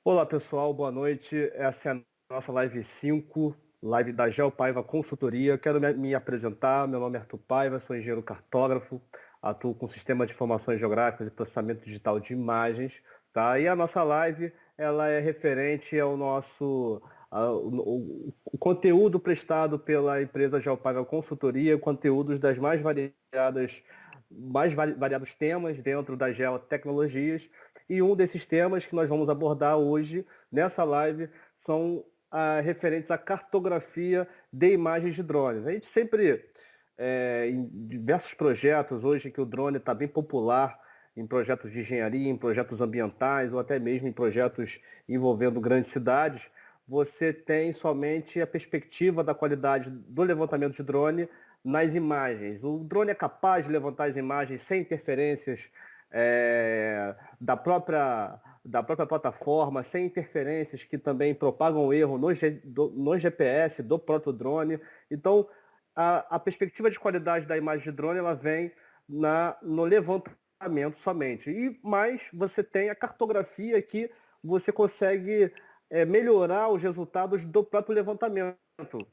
Olá pessoal, boa noite. Essa é a nossa live 5, live da Geopaiva Consultoria. Quero me apresentar. Meu nome é Arthur Paiva, sou engenheiro cartógrafo, atuo com sistema de informações geográficas e processamento digital de imagens. Tá? E a nossa live ela é referente ao nosso o conteúdo prestado pela empresa Geopaiva Consultoria, conteúdos das mais variados temas dentro das geotecnologias. E um desses temas que nós vamos abordar hoje, nessa live, são referentes à cartografia de imagens de drones. A gente sempre, em diversos projetos, hoje que o drone está bem popular, em projetos de engenharia, em projetos ambientais ou até mesmo em projetos envolvendo grandes cidades, você tem somente a perspectiva da qualidade do levantamento de drone nas imagens. O drone é capaz de levantar as imagens sem interferências da própria plataforma, sem interferências que também propagam erro no GPS do próprio drone. Então, a perspectiva de qualidade da imagem de drone ela vem no levantamento somente. Mas você tem a cartografia que você consegue melhorar os resultados do próprio levantamento.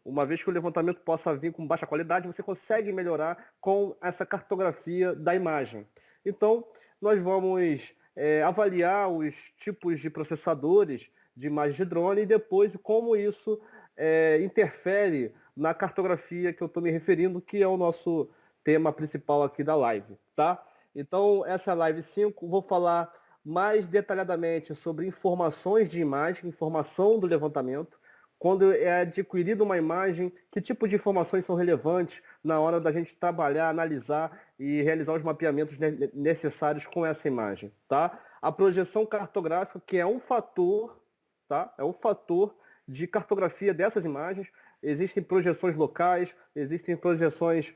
Uma vez que o levantamento possa vir com baixa qualidade, você consegue melhorar com essa cartografia da imagem. Então, nós vamos avaliar os tipos de processadores de imagem de drone e depois como isso interfere na cartografia que eu estou me referindo, que é o nosso tema principal aqui da live, tá? Então, essa é a live 5, vou falar mais detalhadamente sobre informações de imagem, informação do levantamento, quando é adquirida uma imagem, que tipo de informações são relevantes na hora da gente trabalhar, analisar e realizar os mapeamentos necessários com essa imagem, tá? A projeção cartográfica, que é um fator, tá? É um fator de cartografia dessas imagens. Existem projeções locais, existem projeções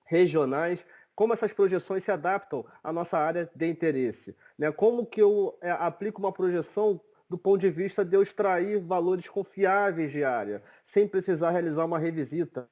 regionais. Como essas projeções se adaptam à nossa área de interesse, né? Como que eu aplico uma projeção do ponto de vista de eu extrair valores confiáveis de área, sem precisar realizar uma revisita,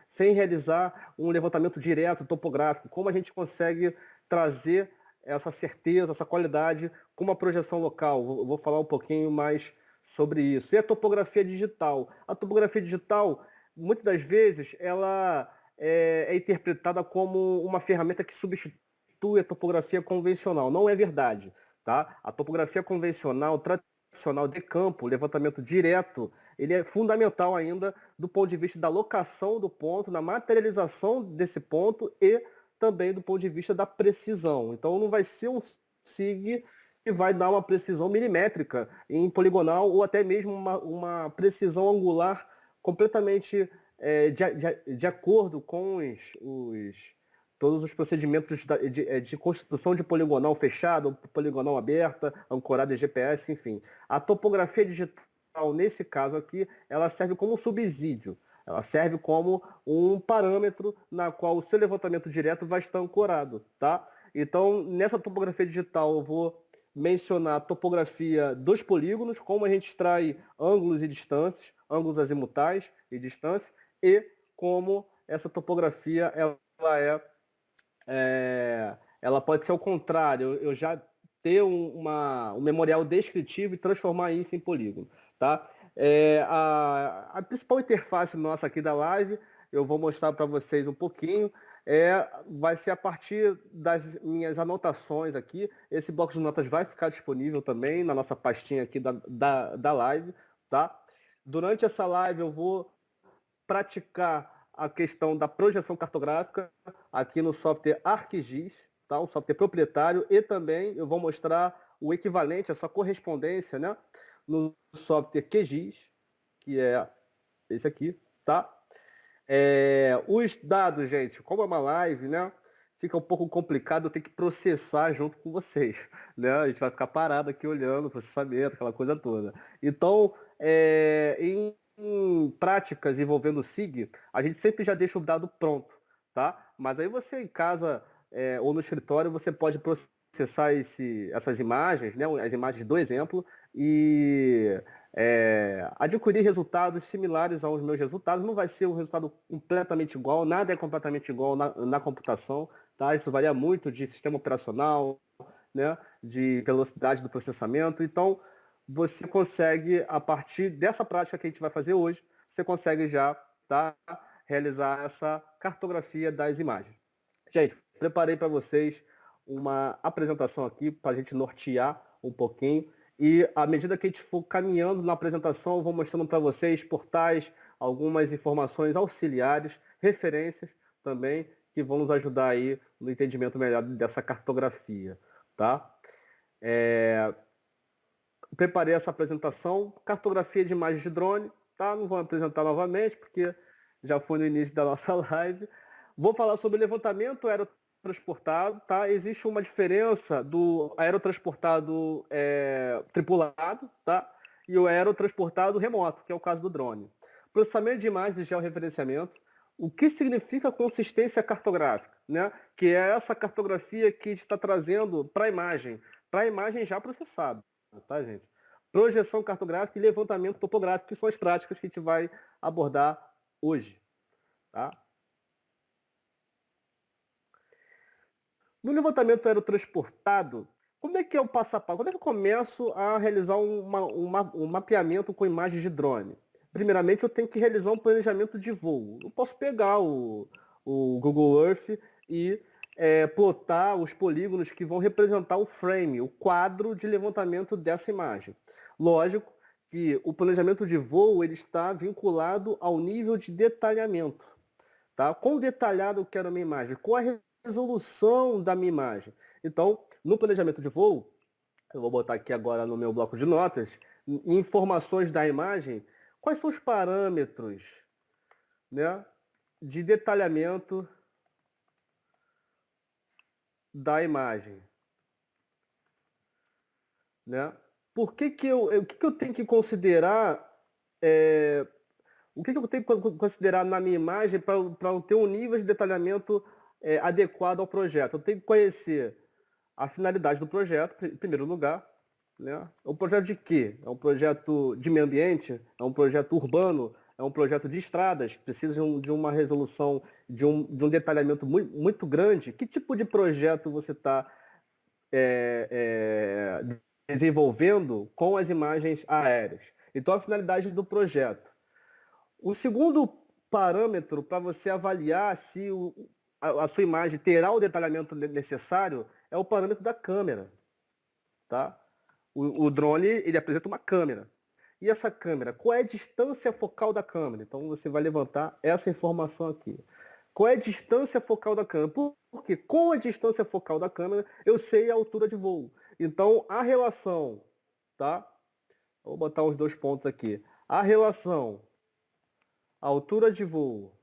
sem realizar um levantamento direto topográfico. Como a gente consegue trazer essa certeza, essa qualidade com uma projeção local? Vou falar um pouquinho mais sobre isso. E a topografia digital? A topografia digital, muitas das vezes, ela é interpretada como uma ferramenta que substitui a topografia convencional. Não é verdade, tá? A topografia convencional, tradicional de campo, levantamento direto, ele é fundamental ainda do ponto de vista da locação do ponto, da materialização desse ponto e também do ponto de vista da precisão. Então não vai ser um SIG que vai dar uma precisão milimétrica em poligonal ou até mesmo uma precisão angular completamente de acordo com todos os procedimentos de construção de poligonal fechado, poligonal aberta, ancorada em GPS, enfim. A topografia digital, nesse caso aqui, ela serve como um subsídio. Ela serve como um parâmetro na qual o seu levantamento direto vai estar ancorado, tá? Então, nessa topografia digital, eu vou mencionar a topografia dos polígonos, como a gente extrai ângulos e distâncias, ângulos azimutais e distâncias, e como essa topografia ela pode ser ao contrário, eu já ter um memorial descritivo e transformar isso em polígono, tá? A principal interface nossa aqui da live, eu vou mostrar para vocês um pouquinho, vai ser a partir das minhas anotações aqui. Esse bloco de notas vai ficar disponível também na nossa pastinha aqui da live, tá? Durante essa live eu vou praticar a questão da projeção cartográfica aqui no software ArcGIS, tá? Um software proprietário, e também eu vou mostrar o equivalente, essa correspondência, né? No software QGIS, que é esse aqui, tá? Os dados, gente, como é uma live, né? Fica um pouco complicado eu ter que processar junto com vocês, né? A gente vai ficar parado aqui olhando, processamento, aquela coisa toda. Então, em práticas envolvendo o SIG, a gente sempre já deixa o dado pronto, tá? Mas aí você em casa ou no escritório, você pode processar essas imagens, né? As imagens do exemplo, e adquirir resultados similares aos meus resultados. Não vai ser um resultado completamente igual, nada é completamente igual na computação, tá? Isso varia muito de sistema operacional, né? De velocidade do processamento. Então, você consegue, a partir dessa prática que a gente vai fazer hoje, você consegue já, tá, realizar essa cartografia das imagens. Gente, preparei para vocês uma apresentação aqui para a gente nortear um pouquinho. E à medida que a gente for caminhando na apresentação, eu vou mostrando para vocês portais, algumas informações auxiliares, referências também, que vão nos ajudar aí no entendimento melhor dessa cartografia, tá? Preparei essa apresentação, cartografia de imagens de drone, tá? Não vou apresentar novamente, porque já foi no início da nossa live. Vou falar sobre levantamento aerotransportado, tá? Existe uma diferença do aerotransportado tripulado, tá? E o aerotransportado remoto, que é o caso do drone. Processamento de imagens de georreferenciamento. O que significa consistência cartográfica, né? Que é essa cartografia que a gente está trazendo para a imagem já processada, tá, gente? Projeção cartográfica e levantamento topográfico, que são as práticas que a gente vai abordar hoje, tá? No levantamento aerotransportado, como é que é o passo a passo? Como é que eu começo a realizar um mapeamento com imagens de drone? Primeiramente, eu tenho que realizar um planejamento de voo. Eu posso pegar o Google Earth e plotar os polígonos que vão representar o frame, o quadro de levantamento dessa imagem. Lógico que o planejamento de voo ele está vinculado ao nível de detalhamento. Tá? Quão detalhado eu quero a minha imagem? Qual a resolução da minha imagem? Então, no planejamento de voo, eu vou botar aqui agora no meu bloco de notas, informações da imagem, quais são os parâmetros, né, de detalhamento da imagem, né? O que eu tenho que considerar, o que eu tenho que considerar na minha imagem para eu ter um nível de detalhamento adequado ao projeto? Eu tenho que conhecer a finalidade do projeto, em primeiro lugar, né? É um projeto de quê? É um projeto de meio ambiente? É um projeto urbano? É um projeto de estradas? Precisa de uma resolução, de um detalhamento muito, muito grande? Que tipo de projeto você está desenvolvendo com as imagens aéreas? Então, a finalidade do projeto. O segundo parâmetro para você avaliar se a sua imagem terá o detalhamento necessário é o parâmetro da câmera, tá? O drone, ele apresenta uma câmera. E essa câmera, qual é a distância focal da câmera? Então você vai levantar essa informação aqui. Qual é a distância focal da câmera? Porque com a distância focal da câmera, eu sei a altura de voo. Então a relação, tá? Vou botar os dois pontos aqui. A relação altura de voo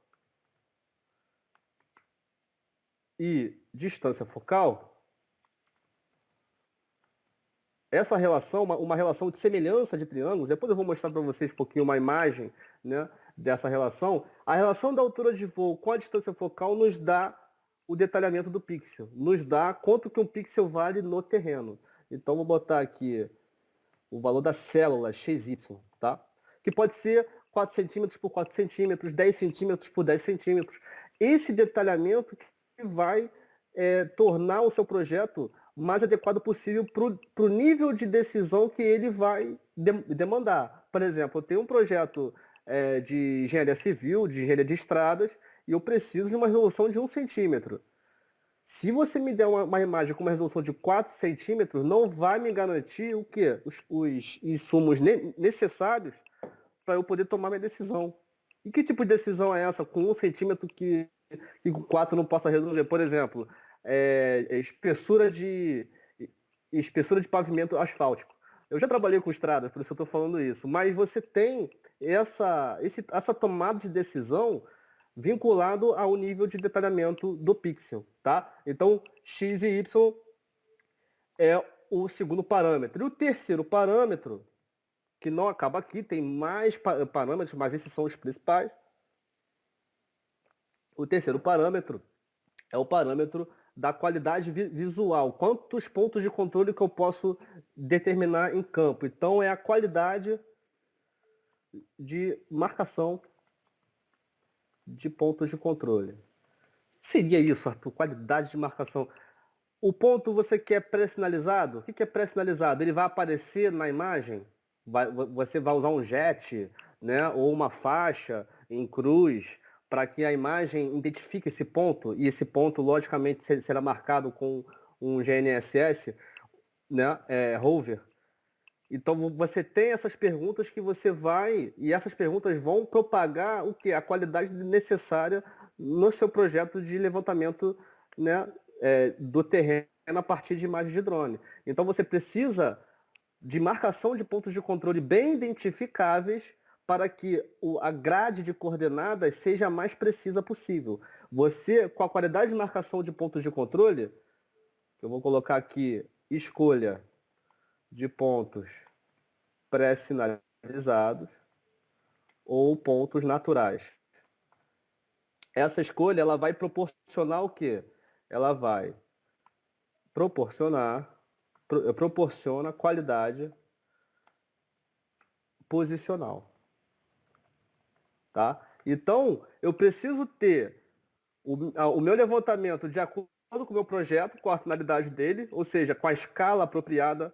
e distância focal, essa relação, uma relação de semelhança de triângulos, depois eu vou mostrar para vocês um pouquinho uma imagem, né, dessa relação. A relação da altura de voo com a distância focal nos dá o detalhamento do pixel, nos dá quanto que um pixel vale no terreno. Então vou botar aqui o valor da célula XY, tá? Que pode ser 4 centímetros por 4 centímetros, 10 centímetros por 10 centímetros. Esse detalhamento que vai tornar o seu projeto mais adequado possível para o nível de decisão que ele vai demandar. Por exemplo, eu tenho um projeto de engenharia civil, de engenharia de estradas, e eu preciso de uma resolução de 1 centímetro. Se você me der uma imagem com uma resolução de 4 centímetros, não vai me garantir o quê? Os insumos necessários para eu poder tomar minha decisão. E que tipo de decisão é essa com 1 centímetro que com 4 não possa resolver? Por exemplo, espessura de pavimento asfáltico. Eu já trabalhei com estradas, por isso eu estou falando isso. Mas você tem essa tomada de decisão vinculado ao nível de detalhamento do pixel, tá? Então, X e Y é o segundo parâmetro. E o terceiro parâmetro, que não acaba aqui, tem mais parâmetros, mas esses são os principais. O terceiro parâmetro é o parâmetro da qualidade visual. Quantos pontos de controle que eu posso determinar em campo? Então, é a qualidade de marcação de pontos de controle. Seria isso, Arthur, qualidade de marcação. O ponto você quer pré-sinalizado? O que é pré-sinalizado? Ele vai aparecer na imagem? você vai usar um jet, né, ou uma faixa em cruz para que a imagem identifique esse ponto, e esse ponto, logicamente, será marcado com um GNSS, né, rover. Então você tem essas perguntas que você vai, e essas perguntas vão propagar o que? A qualidade necessária no seu projeto de levantamento, né, do terreno a partir de imagens de drone. Então você precisa de marcação de pontos de controle bem identificáveis para que a grade de coordenadas seja a mais precisa possível. Você, com a qualidade de marcação de pontos de controle, eu vou colocar aqui, escolha de pontos pré-sinalizados ou pontos naturais. Essa escolha ela vai proporcionar o quê? Ela vai proporciona qualidade posicional. Tá? Então, eu preciso ter o meu levantamento de acordo com o meu projeto, com a finalidade dele, ou seja, com a escala apropriada,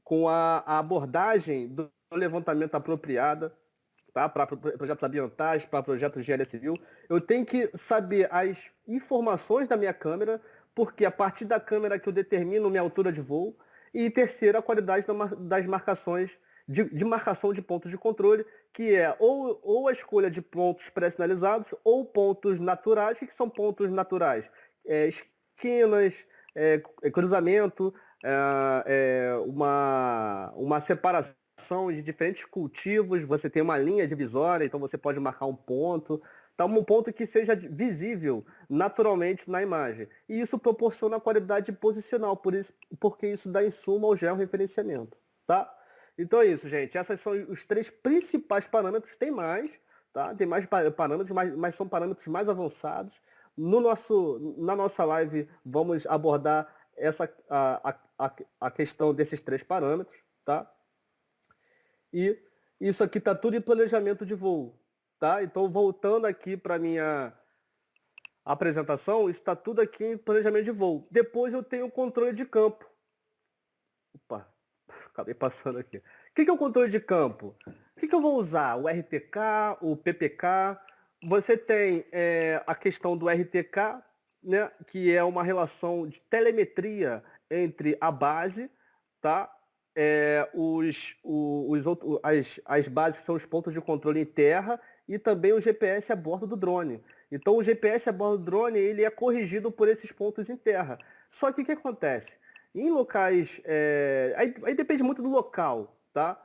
com a abordagem do levantamento apropriada, tá? Para projetos ambientais, para projetos de engenharia civil. Eu tenho que saber as informações da minha câmera, porque a partir da câmera que eu determino minha altura de voo, e terceiro, a qualidade das marcações, de marcação de pontos de controle, que é ou a escolha de pontos pré-sinalizados ou pontos naturais. O que são pontos naturais? Esquinas, cruzamento, uma separação de diferentes cultivos, você tem uma linha divisória, então você pode marcar um ponto, tá? Um ponto que seja visível naturalmente na imagem. E isso proporciona qualidade posicional, porque isso dá insumo ao georreferenciamento, tá? Então é isso, gente. Esses são os 3 principais parâmetros. Tem mais, tá? Tem mais parâmetros, mas são parâmetros mais avançados. Na nossa live, vamos abordar a questão desses 3 parâmetros, tá? E isso aqui está tudo em planejamento de voo, tá? Então, voltando aqui para a minha apresentação, está tudo aqui em planejamento de voo. Depois eu tenho o controle de campo. Opa, acabei passando aqui. O que é o controle de campo? O que eu vou usar? O RTK, o PPK? Você tem a questão do RTK, né, que é uma relação de telemetria entre a base, tá? As bases são os pontos de controle em terra e também o GPS a bordo do drone. Então o GPS a bordo do drone ele é corrigido por esses pontos em terra. Só que o que acontece? Em locais. Aí depende muito do local, tá?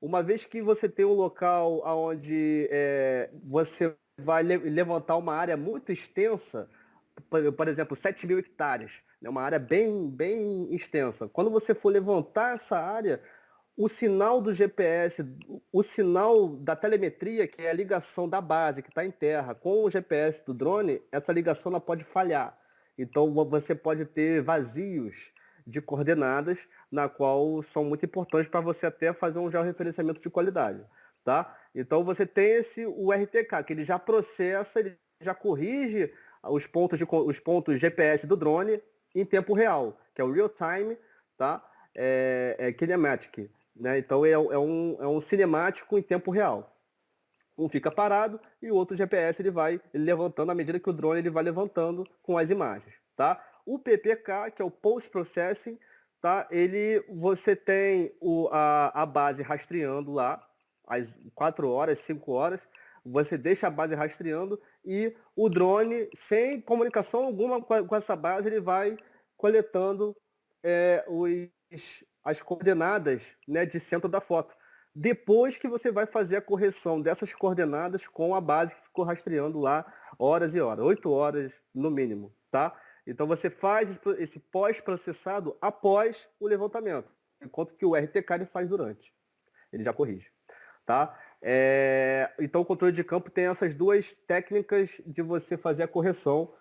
Uma vez que você tem um local onde você vai levantar uma área muito extensa, por exemplo, 7.000 hectares, né, uma área bem, bem extensa. Quando você for levantar essa área, o sinal do GPS, o sinal da telemetria, que é a ligação da base que está em terra com o GPS do drone, essa ligação ela pode falhar. Então você pode ter vazios de coordenadas, na qual são muito importantes para você até fazer um georreferenciamento de qualidade, tá? Então você tem o RTK, que ele já processa, ele já corrige os pontos GPS do drone em tempo real, que é o real time, tá? Kinematic, né? Então é um cinemático em tempo real. Um fica parado e o outro GPS ele vai levantando à medida que o drone ele vai levantando com as imagens, tá? O PPK, que é o Post Processing, tá? Você tem a base rastreando lá, às 4 horas, 5 horas, você deixa a base rastreando e o drone, sem comunicação alguma com essa base, ele vai coletando as coordenadas, né, de centro da foto. Depois que você vai fazer a correção dessas coordenadas com a base que ficou rastreando lá horas e horas, 8 horas no mínimo, tá? Então você faz esse pós-processado após o levantamento, enquanto que o RTK ele faz durante. Ele já corrige, tá? Então o controle de campo tem essas 2 técnicas de você fazer a correção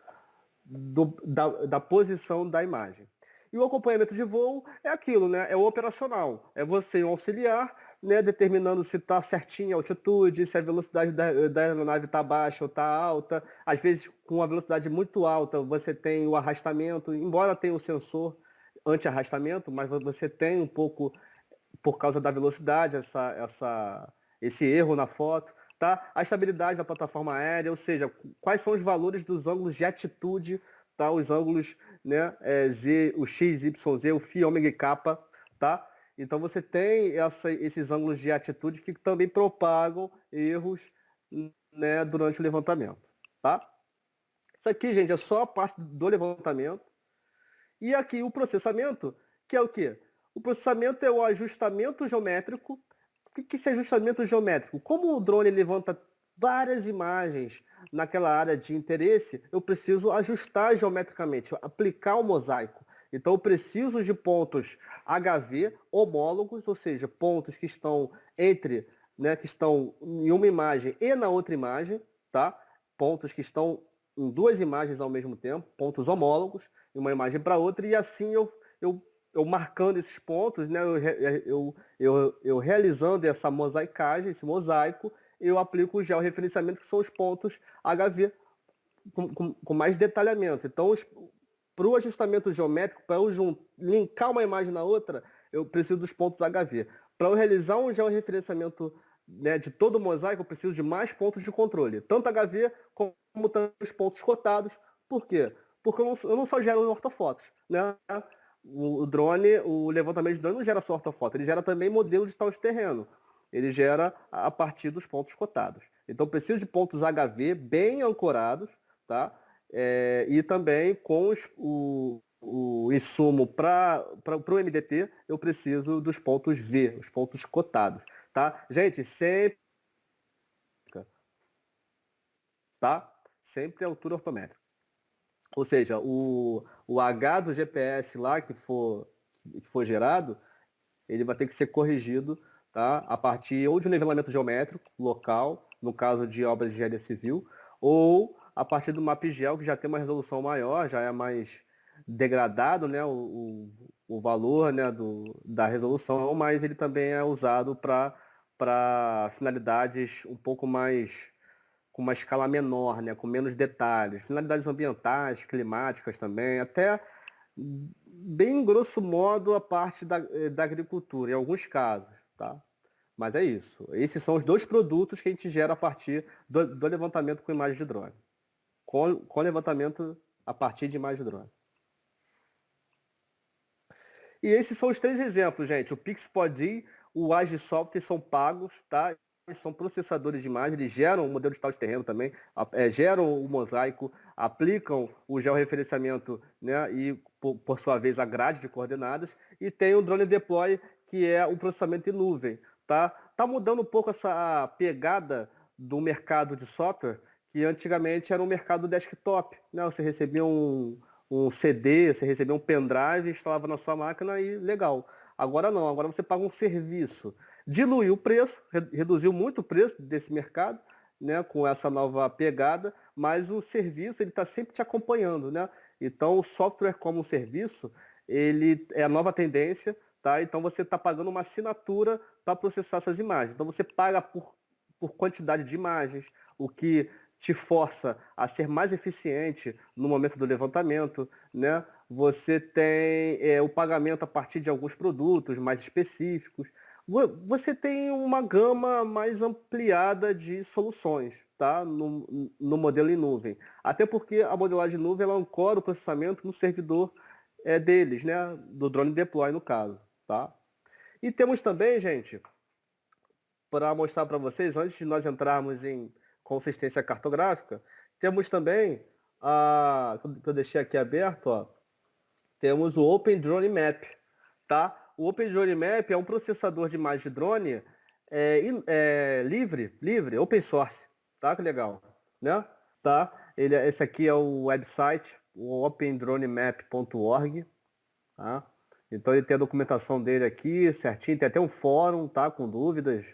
da posição da imagem. E o acompanhamento de voo é aquilo, né? É o operacional. É você, um auxiliar, né, determinando se está certinha a altitude, se a velocidade da aeronave está baixa ou está alta. Às vezes, com uma velocidade muito alta, você tem o arrastamento, embora tenha o sensor anti-arrastamento, mas você tem um pouco por causa da velocidade, esse erro na foto, tá? A estabilidade da plataforma aérea, ou seja, quais são os valores dos ângulos de atitude, tá? Os ângulos, né, Z, o X, Y, Z, o Φ, ômega e kappa, tá? Então você tem esses ângulos de atitude que também propagam erros, né, durante o levantamento, tá? Isso aqui, gente, é só a parte do levantamento. E aqui o processamento, que é o quê? O processamento é o ajustamento geométrico. O que é esse ajustamento geométrico? Como o drone levanta várias imagens naquela área de interesse, eu preciso ajustar geometricamente, aplicar o mosaico. Então eu preciso de pontos HV homólogos, ou seja, pontos que estão entre, né, que estão em uma imagem e na outra imagem, tá? Pontos que estão em duas imagens ao mesmo tempo, pontos homólogos, de uma imagem para outra, e assim eu marcando esses pontos, né, eu realizando essa mosaicagem, esse mosaico, eu aplico o georreferenciamento, que são os pontos HV com mais detalhamento. Então, para o ajustamento geométrico, para eu linkar uma imagem na outra, eu preciso dos pontos HV. Para eu realizar um georreferenciamento, né, de todo o mosaico, eu preciso de mais pontos de controle, tanto HV como também os pontos cotados. Por quê? Porque eu não só gero ortofotos, né? O drone, o levantamento de drone não gera só ortofoto, ele gera também modelo de tal de terreno. Ele gera a partir dos pontos cotados. Então, preciso de pontos HV bem ancorados, tá? E também com o insumo para o MDT, eu preciso dos pontos V, os pontos cotados, tá? Gente, sempre, tá? Sempre altura ortométrica. Ou seja, o H do GPS lá que for gerado, ele vai ter que ser corrigido, tá? A partir ou de um nivelamento geométrico local, no caso de obras de engenharia civil, ou a partir do MapGel, que já tem uma resolução maior, já é mais degradado, né, o valor, né, da resolução, mas ele também é usado para finalidades um pouco mais com uma escala menor, né, com menos detalhes, finalidades ambientais, climáticas também, até bem grosso modo a parte da agricultura, em alguns casos, tá? Mas é isso. Esses são os dois produtos que a gente gera a partir do levantamento com imagem de drone. Com levantamento a partir de imagem de drone. E esses são os três exemplos, gente. O Pix4D, o Agisoft são pagos, tá? Eles são processadores de imagem, eles geram o modelo de tal de terreno também, geram o mosaico, aplicam o georreferenciamento, né? E, por sua vez, a grade de coordenadas. E tem o Drone Deploy, que é o processamento em nuvem, tá? Tá mudando um pouco essa pegada do mercado de software, que antigamente era um mercado desktop, né? Você recebia um CD, você recebia um pendrive, instalava na sua máquina e legal. Agora não, agora você paga um serviço. Diluiu o preço, reduziu muito o preço desse mercado, né, com essa nova pegada, mas o serviço ele está sempre te acompanhando, né? Então o software como um serviço, ele é a nova tendência, tá? Então você está pagando uma assinatura para processar essas imagens. Então você paga por quantidade de imagens, o que te força a ser mais eficiente no momento do levantamento, né? Você tem o pagamento a partir de alguns produtos mais específicos. Você tem uma gama mais ampliada de soluções, tá? No modelo em nuvem. Até porque a modelagem em nuvem ela ancora o processamento no servidor deles, né? Do drone deploy, no caso, tá? E temos também, gente, para mostrar para vocês, antes de nós entrarmos em consistência cartográfica, temos também, que eu deixei aqui aberto, ó, temos o Open Drone Map, tá? O Open Drone Map é um processador de imagem de drone livre, open source, tá? Que legal, né? Tá? Esse aqui é o website, o opendronemap.org, tá? Então ele tem a documentação dele aqui certinho, tem até um fórum, tá? Com dúvidas,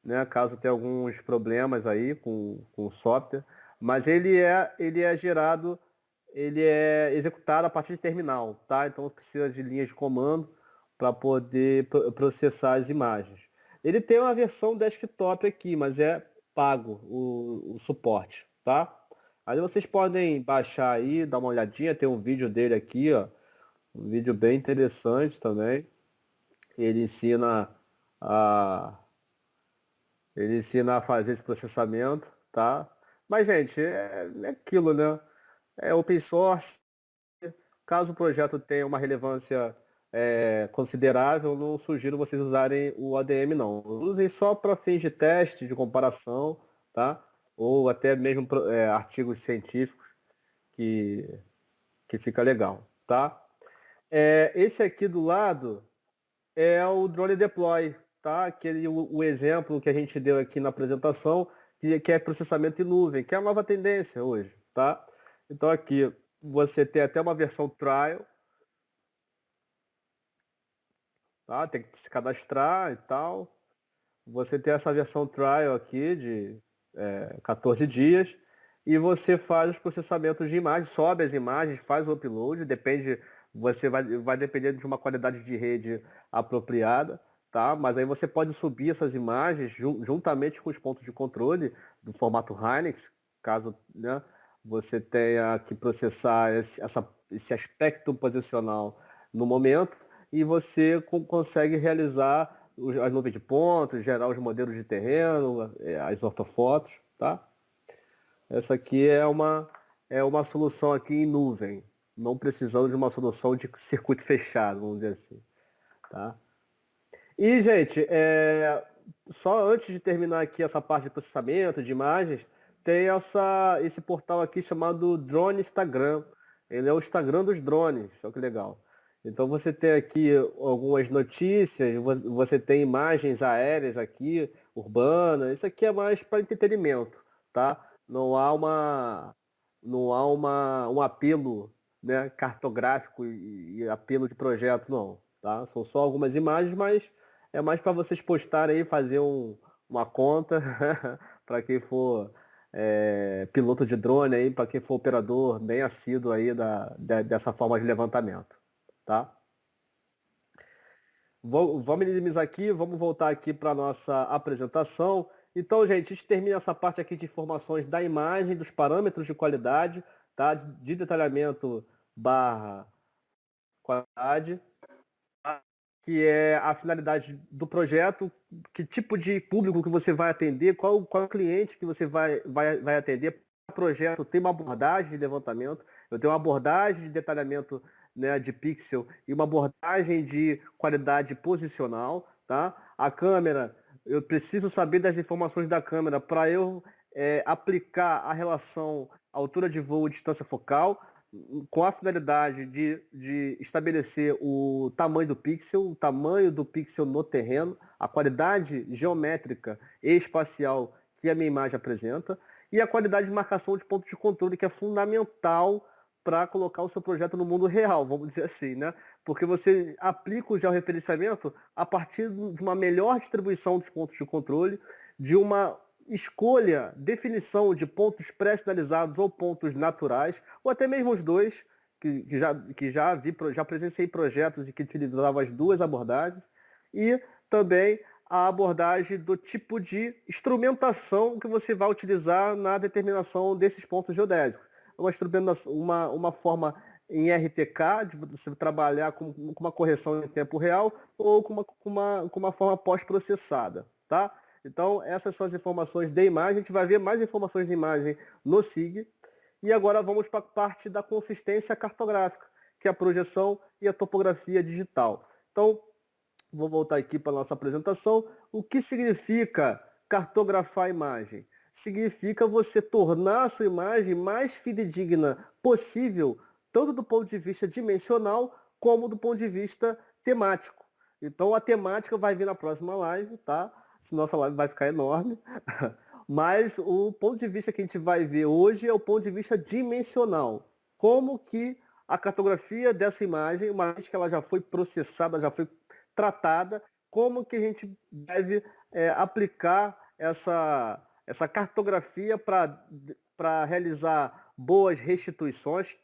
né? Caso tenha alguns problemas aí com o software. Mas ele é gerado, ele é executado a partir de terminal, tá? Então precisa de linhas de comando para poder processar as imagens. Ele tem uma versão desktop aqui, mas é pago o suporte, tá? Aí vocês podem baixar aí, dar uma olhadinha, tem um vídeo dele aqui, ó. Um vídeo bem interessante também. ele ensina a, ele ensina a fazer esse processamento, tá? Mas, gente, é aquilo, né? É open source. Caso o projeto tenha uma relevância considerável, não sugiro vocês usarem o ADM, não. Usem só para fins de teste, de comparação, tá? Ou até mesmo artigos científicos que, que fica legal, tá? Esse aqui do lado é o Drone Deploy, tá? O exemplo que a gente deu aqui na apresentação, que é processamento em nuvem, que é a nova tendência hoje, tá? Então aqui você tem até uma versão trial, tá? Tem que se cadastrar e tal. Você tem essa versão trial aqui de 14 dias e você faz os processamentos de imagens, sobe as imagens, faz o upload, você vai depender de uma qualidade de rede apropriada, tá? Mas aí você pode subir essas imagens juntamente com os pontos de controle do formato Hynix, caso, né, você tenha que processar esse aspecto posicional no momento, e você consegue realizar as nuvens de pontos, gerar os modelos de terreno, as ortofotos, tá? Essa aqui é uma solução aqui em nuvem, não precisando de uma solução de circuito fechado, vamos dizer assim, tá? E, gente, só antes de terminar aqui essa parte de processamento de imagens, tem esse portal aqui chamado Drone Instagram. Ele é o Instagram dos drones, olha que legal. Então você tem aqui algumas notícias, você tem imagens aéreas aqui, urbanas. Isso aqui é mais para entretenimento, tá? Não há um apelo, né, cartográfico e apelo de projeto, não, tá? São só algumas imagens, mas é mais para vocês postarem aí, fazer uma conta para quem for piloto de drone aí, para quem for operador bem assíduo aí dessa forma de levantamento, tá? Vamos minimizar aqui, vamos voltar aqui para a nossa apresentação. Então, gente, a gente termina essa parte aqui de informações da imagem, dos parâmetros de qualidade, tá? De detalhamento barra qualidade, que é a finalidade do projeto, que tipo de público que você vai atender, qual cliente que você vai atender. O projeto tem uma abordagem de levantamento, eu tenho uma abordagem de detalhamento, né, de pixel e uma abordagem de qualidade posicional, tá? A câmera, eu preciso saber das informações da câmera para eu aplicar a relação altura de voo e distância focal, com a finalidade de estabelecer o tamanho do pixel no terreno, a qualidade geométrica e espacial que a minha imagem apresenta, e a qualidade de marcação de pontos de controle, que é fundamental para colocar o seu projeto no mundo real, vamos dizer assim, né? Porque você aplica o georreferenciamento a partir de uma melhor distribuição dos pontos de controle, de uma escolha, definição de pontos pré-sinalizados ou pontos naturais, ou até mesmo os dois, já presenciei projetos em que utilizavam as duas abordagens, e também a abordagem do tipo de instrumentação que você vai utilizar na determinação desses pontos geodésicos. Uma forma em RTK, de você trabalhar com uma correção em tempo real, ou com uma forma pós-processada, tá? Então, essas são as informações de imagem. A gente vai ver mais informações de imagem no SIG. E agora vamos para a parte da consistência cartográfica, que é a projeção e a topografia digital. Então, vou voltar aqui para a nossa apresentação. O que significa cartografar a imagem? Significa você tornar a sua imagem mais fidedigna possível, tanto do ponto de vista dimensional, como do ponto de vista temático. Então, a temática vai vir na próxima live, tá? Nossa live vai ficar enorme. Mas o ponto de vista que a gente vai ver hoje é o ponto de vista dimensional. Como que a cartografia dessa imagem, uma vez que ela já foi processada, já foi tratada, como que a gente deve aplicar essa cartografia para realizar boas restituições,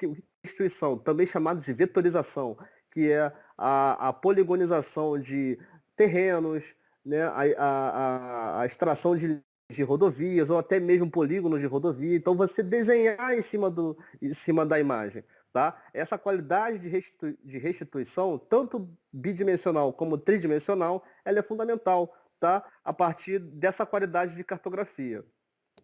restituição, também chamada de vetorização, que é a poligonização de terrenos, né, a extração de rodovias, ou até mesmo polígonos de rodovia. Então, você desenhar em cima da imagem, Tá? Essa qualidade de restituição, tanto bidimensional como tridimensional, ela é fundamental, tá? A partir dessa qualidade de cartografia.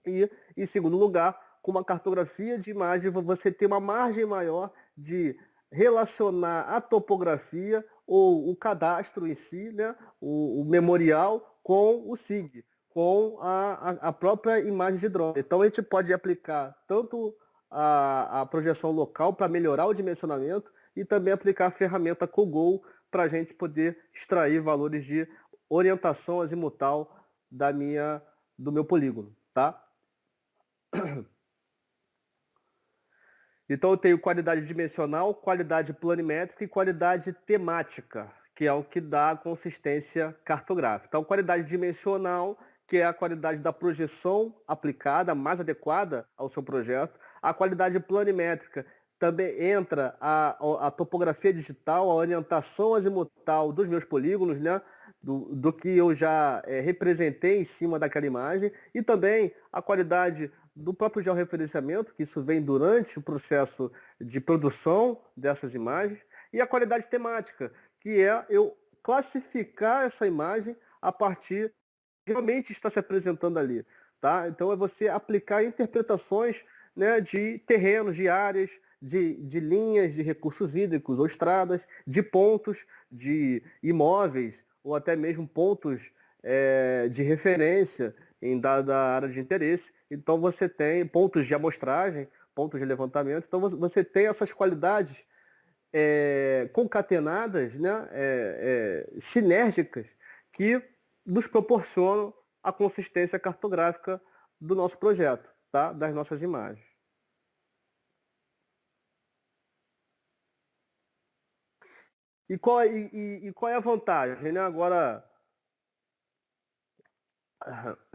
E, em segundo lugar, com uma cartografia de imagem, você tem uma margem maior de relacionar a topografia ou o cadastro em si, né, o memorial, com o SIG, com a própria imagem de drone. Então, a gente pode aplicar tanto a projeção local para melhorar o dimensionamento e também aplicar a ferramenta COGOL para a gente poder extrair valores de orientação azimutal do meu polígono, tá? Então eu tenho qualidade dimensional, qualidade planimétrica e qualidade temática, que é o que dá a consistência cartográfica. Então, qualidade dimensional, que é a qualidade da projeção aplicada, mais adequada ao seu projeto. A qualidade planimétrica também entra a topografia digital, a orientação azimutal dos meus polígonos, né? Do que eu já representei em cima daquela imagem. E também a qualidade do próprio georreferenciamento, que isso vem durante o processo de produção dessas imagens, e a qualidade temática, que é eu classificar essa imagem a partir do que realmente está se apresentando ali. Tá? Então é você aplicar interpretações, né, de terrenos, de áreas, de linhas de recursos hídricos ou estradas, de pontos, de imóveis, ou até mesmo pontos de referência em dada área de interesse. Então você tem pontos de amostragem, pontos de levantamento. Então você tem essas qualidades concatenadas, né, sinérgicas, que nos proporcionam a consistência cartográfica do nosso projeto, tá? Das nossas imagens. E qual é a vantagem, né? Agora,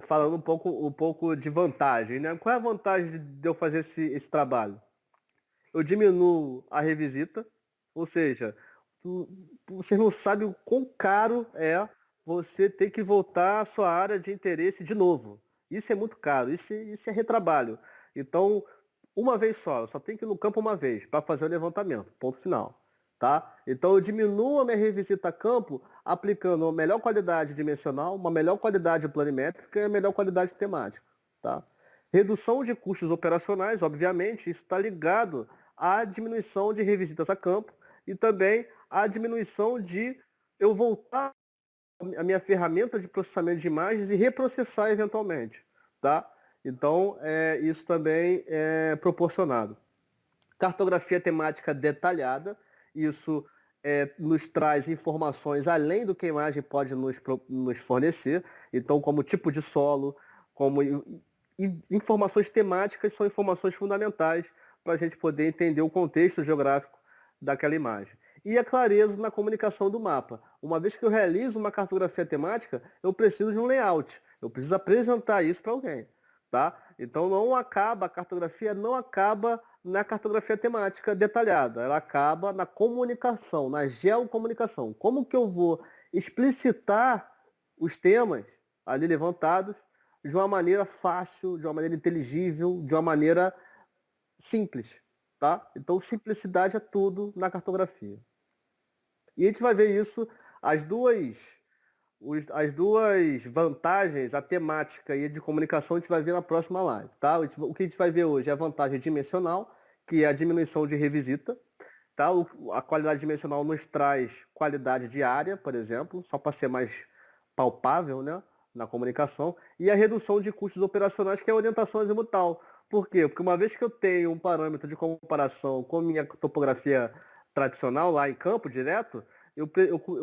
falando um pouco de vantagem, né? Qual é a vantagem de eu fazer esse trabalho? Eu diminuo a revisita, ou seja, você não sabe o quão caro é você ter que voltar à sua área de interesse de novo. Isso é muito caro, isso é retrabalho. Então, uma vez só, eu só tenho que ir no campo uma vez para fazer o levantamento, ponto final. Tá? Então eu diminuo a minha revisita a campo aplicando uma melhor qualidade dimensional, uma melhor qualidade planimétrica e a melhor qualidade temática. Tá? Redução de custos operacionais, obviamente, isso está ligado à diminuição de revisitas a campo e também à diminuição de eu voltar a minha ferramenta de processamento de imagens e reprocessar eventualmente. Tá? Então, isso também é proporcionado. Cartografia temática detalhada, isso nos traz informações além do que a imagem pode nos fornecer. Então, como tipo de solo, como informações temáticas são informações fundamentais para a gente poder entender o contexto geográfico daquela imagem. E a clareza na comunicação do mapa. Uma vez que eu realizo uma cartografia temática, eu preciso de um layout. Eu preciso apresentar isso para alguém. Tá? Então a cartografia não acaba na cartografia temática detalhada, ela acaba na comunicação, na geocomunicação. Como que eu vou explicitar os temas ali levantados de uma maneira fácil, de uma maneira inteligível, de uma maneira simples, tá? Então simplicidade é tudo na cartografia. E a gente vai ver isso, as duas vantagens, a temática e a de comunicação, a gente vai ver na próxima live, tá? O que a gente vai ver hoje é a vantagem dimensional, que é a diminuição de revisita, tá? A qualidade dimensional nos traz qualidade de área, por exemplo, só para ser mais palpável, né, na comunicação, e a redução de custos operacionais, que é a orientação azimutal. Por quê? Porque uma vez que eu tenho um parâmetro de comparação com a minha topografia tradicional lá em campo, direto, eu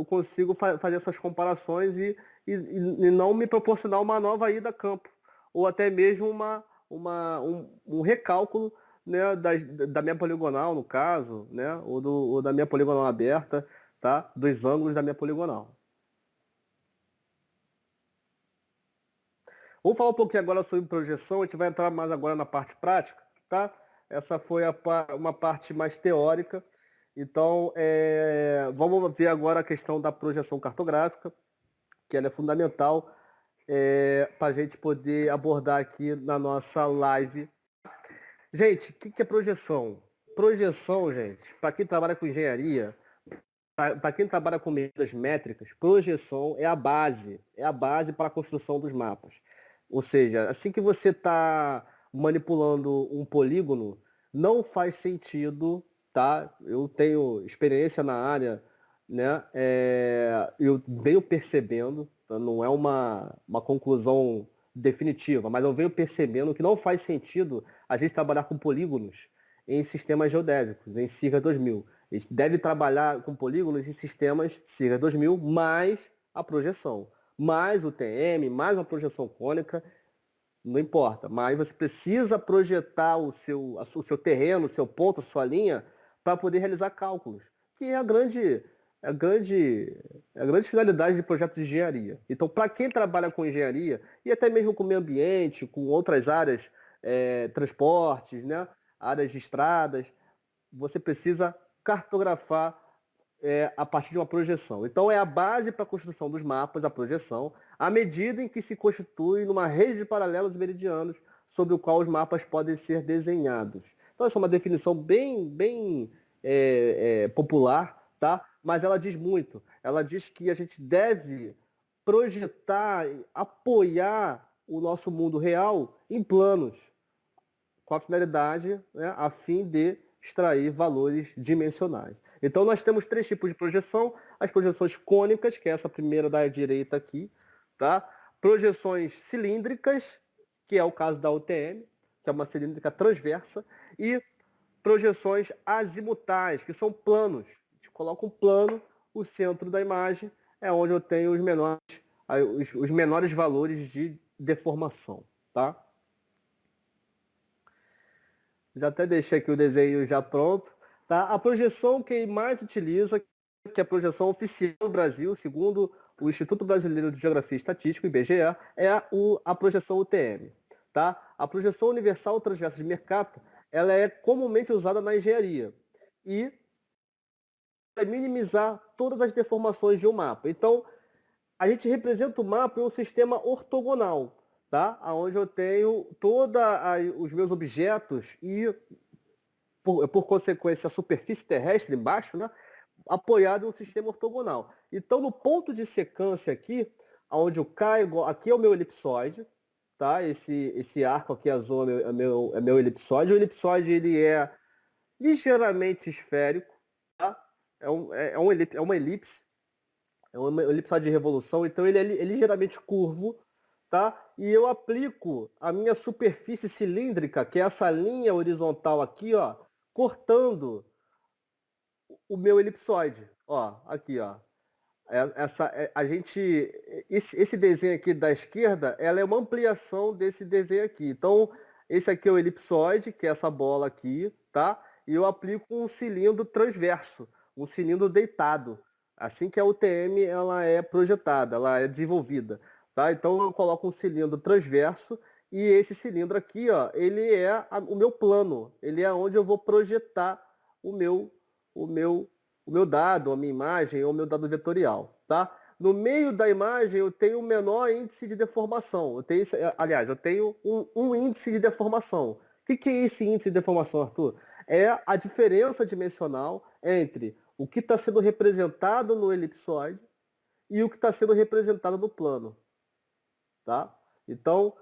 consigo fazer essas comparações e não me proporcionar uma nova ida a campo, ou até mesmo um recálculo, né, da minha poligonal, no caso, né, ou da minha poligonal aberta, tá, dos ângulos da minha poligonal. Vamos falar um pouquinho agora sobre projeção, a gente vai entrar mais agora na parte prática, tá? Essa foi uma parte mais teórica. Então, vamos ver agora a questão da projeção cartográfica, que ela é fundamental para a gente poder abordar aqui na nossa live. Gente, o que é projeção? projeção, gente, para quem trabalha com engenharia, para quem trabalha com medidas métricas, projeção é a base para a construção dos mapas. Ou seja, assim que você está manipulando um polígono, não faz sentido, tá? Eu tenho experiência na área, né? Eu venho percebendo, tá? Não é uma conclusão definitiva, mas eu venho percebendo que não faz sentido a gente trabalhar com polígonos em sistemas geodésicos, em SIGA 2000. A gente deve trabalhar com polígonos em sistemas SIGA 2000 mais a projeção, mais o TM, mais uma projeção cônica, não importa, mas você precisa projetar o seu terreno, o seu ponto, a sua linha, para poder realizar cálculos, que é a grande finalidade de projetos de engenharia. Então, para quem trabalha com engenharia, e até mesmo com meio ambiente, com outras áreas, transportes, né, áreas de estradas, você precisa cartografar a partir de uma projeção. Então, é a base para a construção dos mapas, a projeção, à medida em que se constitui numa rede de paralelos meridianos sobre o qual os mapas podem ser desenhados. Então, essa é uma definição bem popular, tá? Mas ela diz muito. Ela diz que a gente deve projetar, apoiar o nosso mundo real em planos, com a finalidade, né, a fim de extrair valores dimensionais. Então, nós temos 3 tipos de projeção. As projeções cônicas, que é essa primeira da direita aqui, tá? Projeções cilíndricas, que é o caso da UTM, que é uma cilíndrica transversa, e projeções azimutais, que são planos. A gente coloca um plano, o centro da imagem é onde eu tenho os menores valores de deformação, tá? Já até deixei aqui o desenho já pronto. Tá? A projeção que mais utiliza, que é a projeção oficial do Brasil, segundo o Instituto Brasileiro de Geografia e Estatística, IBGE, é a projeção UTM. Tá? A projeção universal transversa de Mercator, ela é comumente usada na engenharia e para minimizar todas as deformações de um mapa. Então, a gente representa o mapa em um sistema ortogonal, tá? Onde eu tenho todos os meus objetos e, por consequência, a superfície terrestre embaixo, né? Apoiado em um sistema ortogonal. Então, no ponto de secância aqui, onde eu caigo, aqui é o meu elipsoide, tá? Esse arco aqui azul é meu elipsoide. O elipsoide ele é ligeiramente esférico, tá? É uma elipse, é uma elipsoide de revolução, então ele é ligeiramente curvo, tá? E eu aplico a minha superfície cilíndrica, que é essa linha horizontal aqui, ó, cortando o meu elipsoide, ó, aqui, ó. Esse desenho aqui da esquerda, ela é uma ampliação desse desenho aqui. Então, esse aqui é o elipsoide, que é essa bola aqui, tá? E eu aplico um cilindro transverso, um cilindro deitado. Assim que a UTM ela é projetada, ela é desenvolvida, tá? Então, eu coloco um cilindro transverso e esse cilindro aqui, ó, ele é o meu plano, ele é onde eu vou projetar o meu dado, a minha imagem ou o meu dado vetorial, tá? No meio da imagem eu tenho o menor índice de deformação. Eu tenho um índice de deformação. O que é esse índice de deformação, Arthur? É a diferença dimensional entre o que está sendo representado no elipsoide e o que está sendo representado no plano, tá? Então,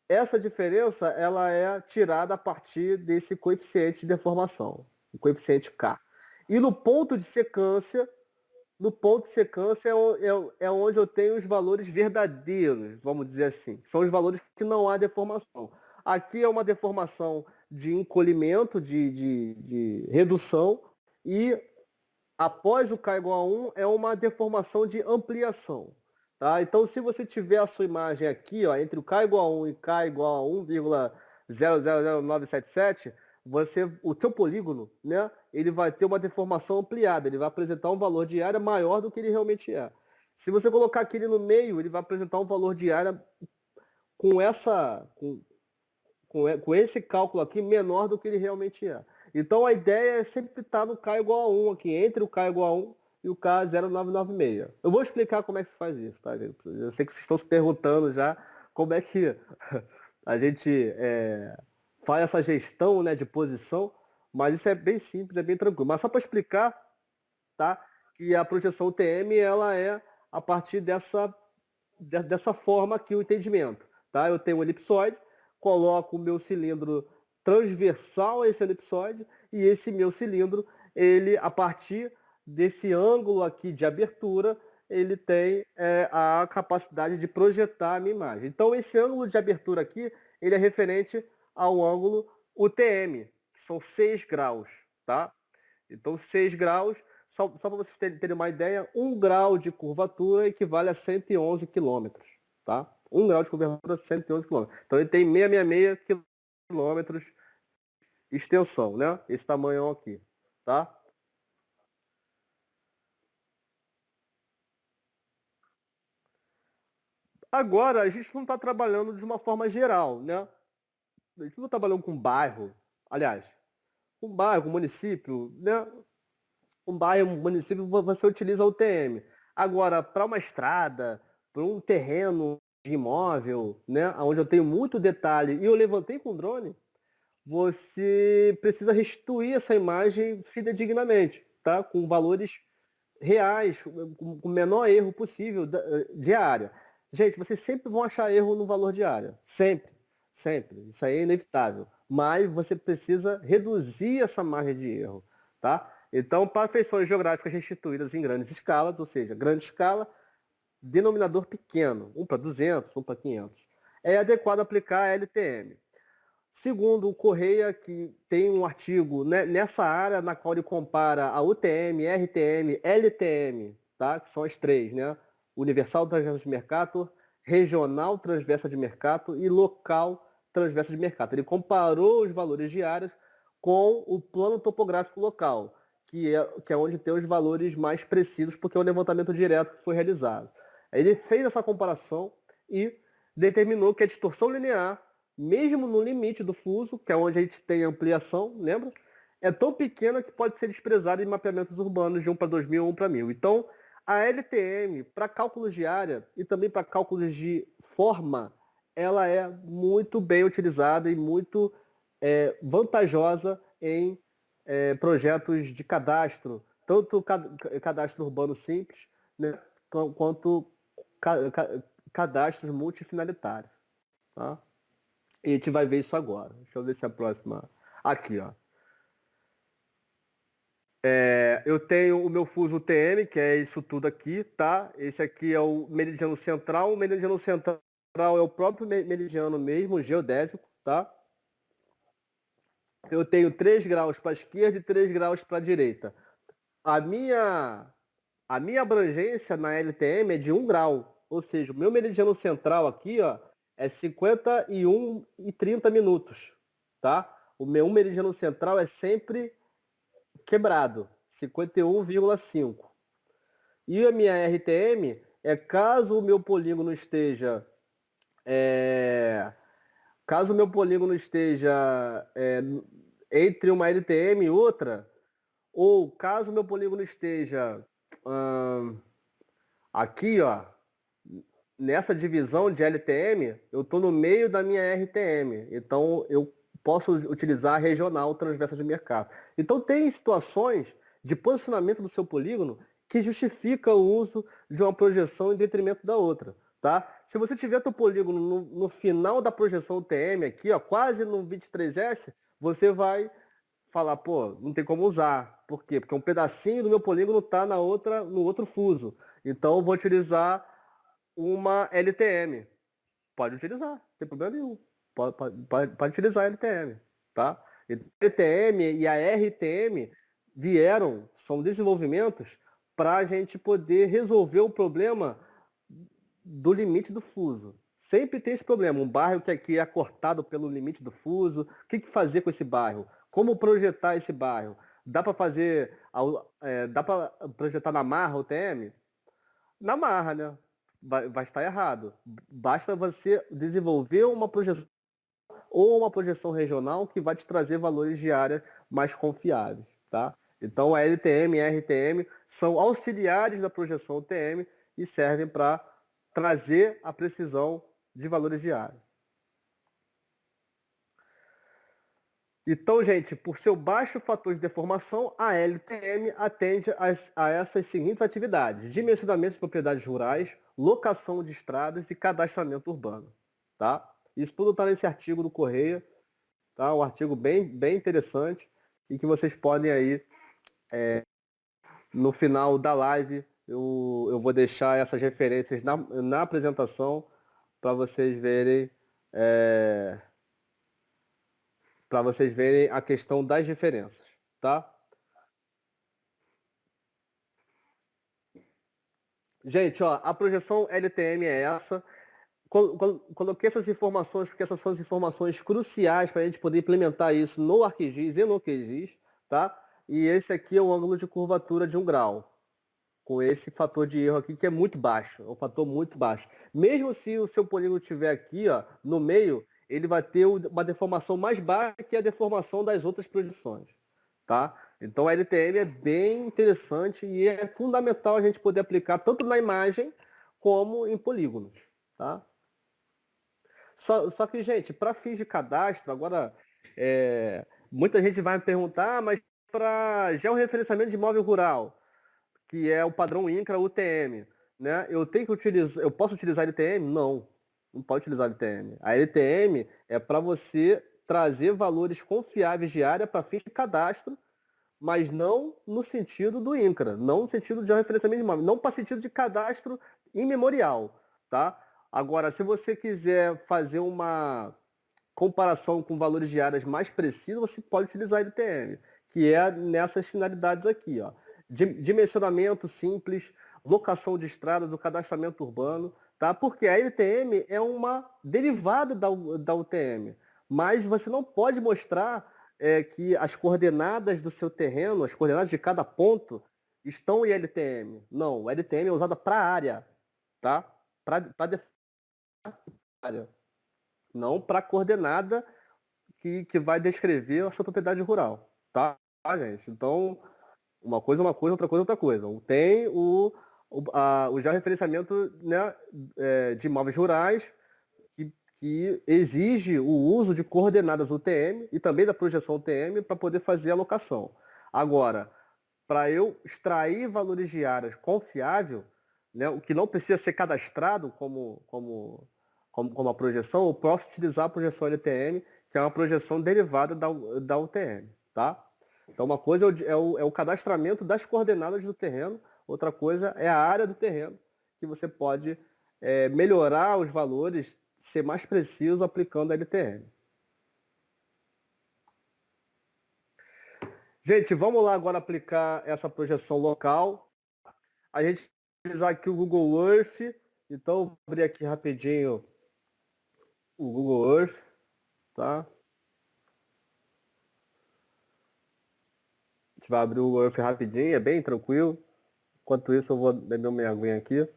essa diferença ela é tirada a partir desse coeficiente de deformação, o coeficiente K. E no ponto de secância é onde eu tenho os valores verdadeiros, vamos dizer assim. São os valores que não há deformação. Aqui é uma deformação de encolhimento, de redução, e após o K igual a 1 é uma deformação de ampliação. Tá? Então, se você tiver a sua imagem aqui, ó, entre o K igual a 1 e K igual a 1,000977, o seu polígono, né, ele vai ter uma deformação ampliada, ele vai apresentar um valor de área maior do que ele realmente é. Se você colocar aquele no meio, ele vai apresentar um valor de área com esse cálculo aqui menor do que ele realmente é. Então a ideia é sempre estar no K igual a 1 aqui, entre o K igual a 1 e o K0996. Eu vou explicar como é que se faz isso, tá, gente? Eu sei que vocês estão se perguntando já como é que a gente faz essa gestão, né, de posição, Mas isso é bem simples, é bem tranquilo. Mas só para explicar, tá? Que a projeção UTM ela é a partir dessa forma aqui o entendimento. Tá? Eu tenho um elipsoide, coloco o meu cilindro transversal a esse elipsoide e esse meu cilindro, ele a partir desse ângulo aqui de abertura, ele tem a capacidade de projetar a minha imagem. Então esse ângulo de abertura aqui, ele é referente ao ângulo UTM, que são 6 graus. Tá? Então 6 graus, só para vocês terem uma ideia, 1 grau de curvatura equivale a 111 quilômetros. Tá? 1 grau de curvatura, 111 quilômetros. Então ele tem 666 quilômetros de extensão, né? Esse tamanho aqui. Tá? Agora, a gente não está trabalhando de uma forma geral, né? A gente não está trabalhando com bairro, aliás, um bairro, um município, né? Um bairro, um município, você utiliza o TM. Agora, para uma estrada, para um terreno de imóvel, né, onde eu tenho muito detalhe e eu levantei com o drone, você precisa restituir essa imagem fidedignamente, tá? Com valores reais, com o menor erro possível de área. Gente, vocês sempre vão achar erro no valor de área. Sempre. Sempre. Isso aí é inevitável. Mas você precisa reduzir essa margem de erro. Tá? Então, para feições geográficas restituídas em grandes escalas, ou seja, grande escala, denominador pequeno, 1 para 200, 1 para 500, é adequado aplicar a LTM. Segundo o Correia, que tem um artigo nessa área na qual ele compara a UTM, RTM, LTM, tá? Que são as três, né? Universal Transversa de Mercator, Regional Transversa de Mercator e Local Transversa de Mercator. Ele comparou os valores de áreas com o plano topográfico local, que é onde tem os valores mais precisos, porque é o levantamento direto que foi realizado. Ele fez essa comparação e determinou que a distorção linear, mesmo no limite do fuso, que é onde a gente tem ampliação, lembra? É tão pequena que pode ser desprezada em mapeamentos urbanos de 1 para 2000 ou 1 para 1000. Então, a LTM, para cálculos de área e também para cálculos de forma, ela é muito bem utilizada e muito vantajosa em projetos de cadastro, tanto cadastro urbano simples, né, quanto cadastros multifinalitários. Tá? E a gente vai ver isso agora. Deixa eu ver se é a próxima. Aqui, ó. Eu tenho o meu fuso UTM, que é isso tudo aqui, tá? Esse aqui é o meridiano central. O meridiano central é o próprio meridiano mesmo, geodésico, tá? Eu tenho 3 graus para a esquerda e 3 graus para a direita. A minha abrangência na LTM é de 1 grau. Ou seja, o meu meridiano central aqui, ó, é 51 e 30 minutos, tá? O meu meridiano central é sempre quebrado, 51,5. E a minha RTM é caso o meu polígono esteja caso o meu polígono esteja entre uma LTM e outra, ou caso o meu polígono esteja aqui, ó, nessa divisão de LTM, eu estou no meio da minha RTM. Então, eu posso utilizar a regional transversa de mercado. Então, tem situações de posicionamento do seu polígono que justifica o uso de uma projeção em detrimento da outra. Tá? Se você tiver seu polígono no final da projeção UTM, aqui, ó, quase no 23S, você vai falar, pô, não tem como usar. Por quê? Porque um pedacinho do meu polígono está no outro fuso. Então, eu vou utilizar uma LTM. Pode utilizar, não tem problema nenhum. Pode utilizar a LTM, tá? A LTM e a RTM são desenvolvimentos para a gente poder resolver o problema do limite do fuso. Sempre tem esse problema, um bairro que aqui é cortado pelo limite do fuso. O que fazer com esse bairro? Como projetar esse bairro? Dá para fazer, dá para projetar na marra o TM? Na marra, né? Vai estar errado. Basta você desenvolver uma projeção ou uma projeção regional que vai te trazer valores de área mais confiáveis, tá? Então a LTM e a RTM são auxiliares da projeção UTM e servem para trazer a precisão de valores de área. Então, gente, por seu baixo fator de deformação, a LTM atende a essas seguintes atividades: dimensionamento de propriedades rurais, locação de estradas e cadastramento urbano. Tá? Isso tudo está nesse artigo do Correia, tá? Um artigo bem interessante e que vocês podem aí, no final da live, eu vou deixar essas referências na apresentação para vocês verem. Para vocês verem a questão das diferenças, tá? Gente, ó, a projeção LTM é essa. Coloquei essas informações porque essas são as informações cruciais para a gente poder implementar isso no ArcGIS e no QGIS, tá? E esse aqui é o ângulo de curvatura de 1 grau, com esse fator de erro aqui que é muito baixo, é um fator muito baixo. Mesmo se o seu polígono estiver aqui, ó, no meio, ele vai ter uma deformação mais baixa que a deformação das outras projeções, tá? Então a LTM é bem interessante e é fundamental a gente poder aplicar tanto na imagem como em polígonos, tá? Só que, gente, para fins de cadastro, agora, muita gente vai me perguntar, mas para georreferenciamento de imóvel rural, que é o padrão INCRA UTM, né? Eu posso utilizar LTM? Não, não pode utilizar LTM. A LTM é para você trazer valores confiáveis de área para fins de cadastro, mas não no sentido do INCRA, não no sentido de georreferenciamento de imóvel, não para sentido de cadastro imemorial, tá? Agora, se você quiser fazer uma comparação com valores de áreas mais precisos, você pode utilizar a LTM, que é nessas finalidades aqui, ó. Dimensionamento simples, locação de estradas, do cadastramento urbano, tá? Porque a LTM é uma derivada da UTM, mas você não pode mostrar que as coordenadas do seu terreno, as coordenadas de cada ponto, estão em LTM. Não, a LTM é usada para área, tá? Para área, não para coordenada que vai descrever a sua propriedade rural, tá, gente? Então, uma coisa é uma coisa, outra coisa é outra coisa. Tem o georreferenciamento, né, de imóveis rurais, que exige o uso de coordenadas UTM e também da projeção UTM para poder fazer a alocação. Agora, para eu extrair valores de áreas confiável, né, o que não precisa ser cadastrado como a projeção, eu posso utilizar a projeção LTM, que é uma projeção derivada da UTM, tá? Então, uma coisa é o cadastramento das coordenadas do terreno, outra coisa é a área do terreno, que você pode melhorar os valores, ser mais preciso aplicando a LTM. Gente, vamos lá agora aplicar essa projeção local. A gente vai utilizar aqui o Google Earth. Então, vou abrir aqui rapidinho o Google Earth, tá? A gente vai abrir o Google Earth rapidinho, é bem tranquilo. Enquanto isso, eu vou beber uma aguinha aqui.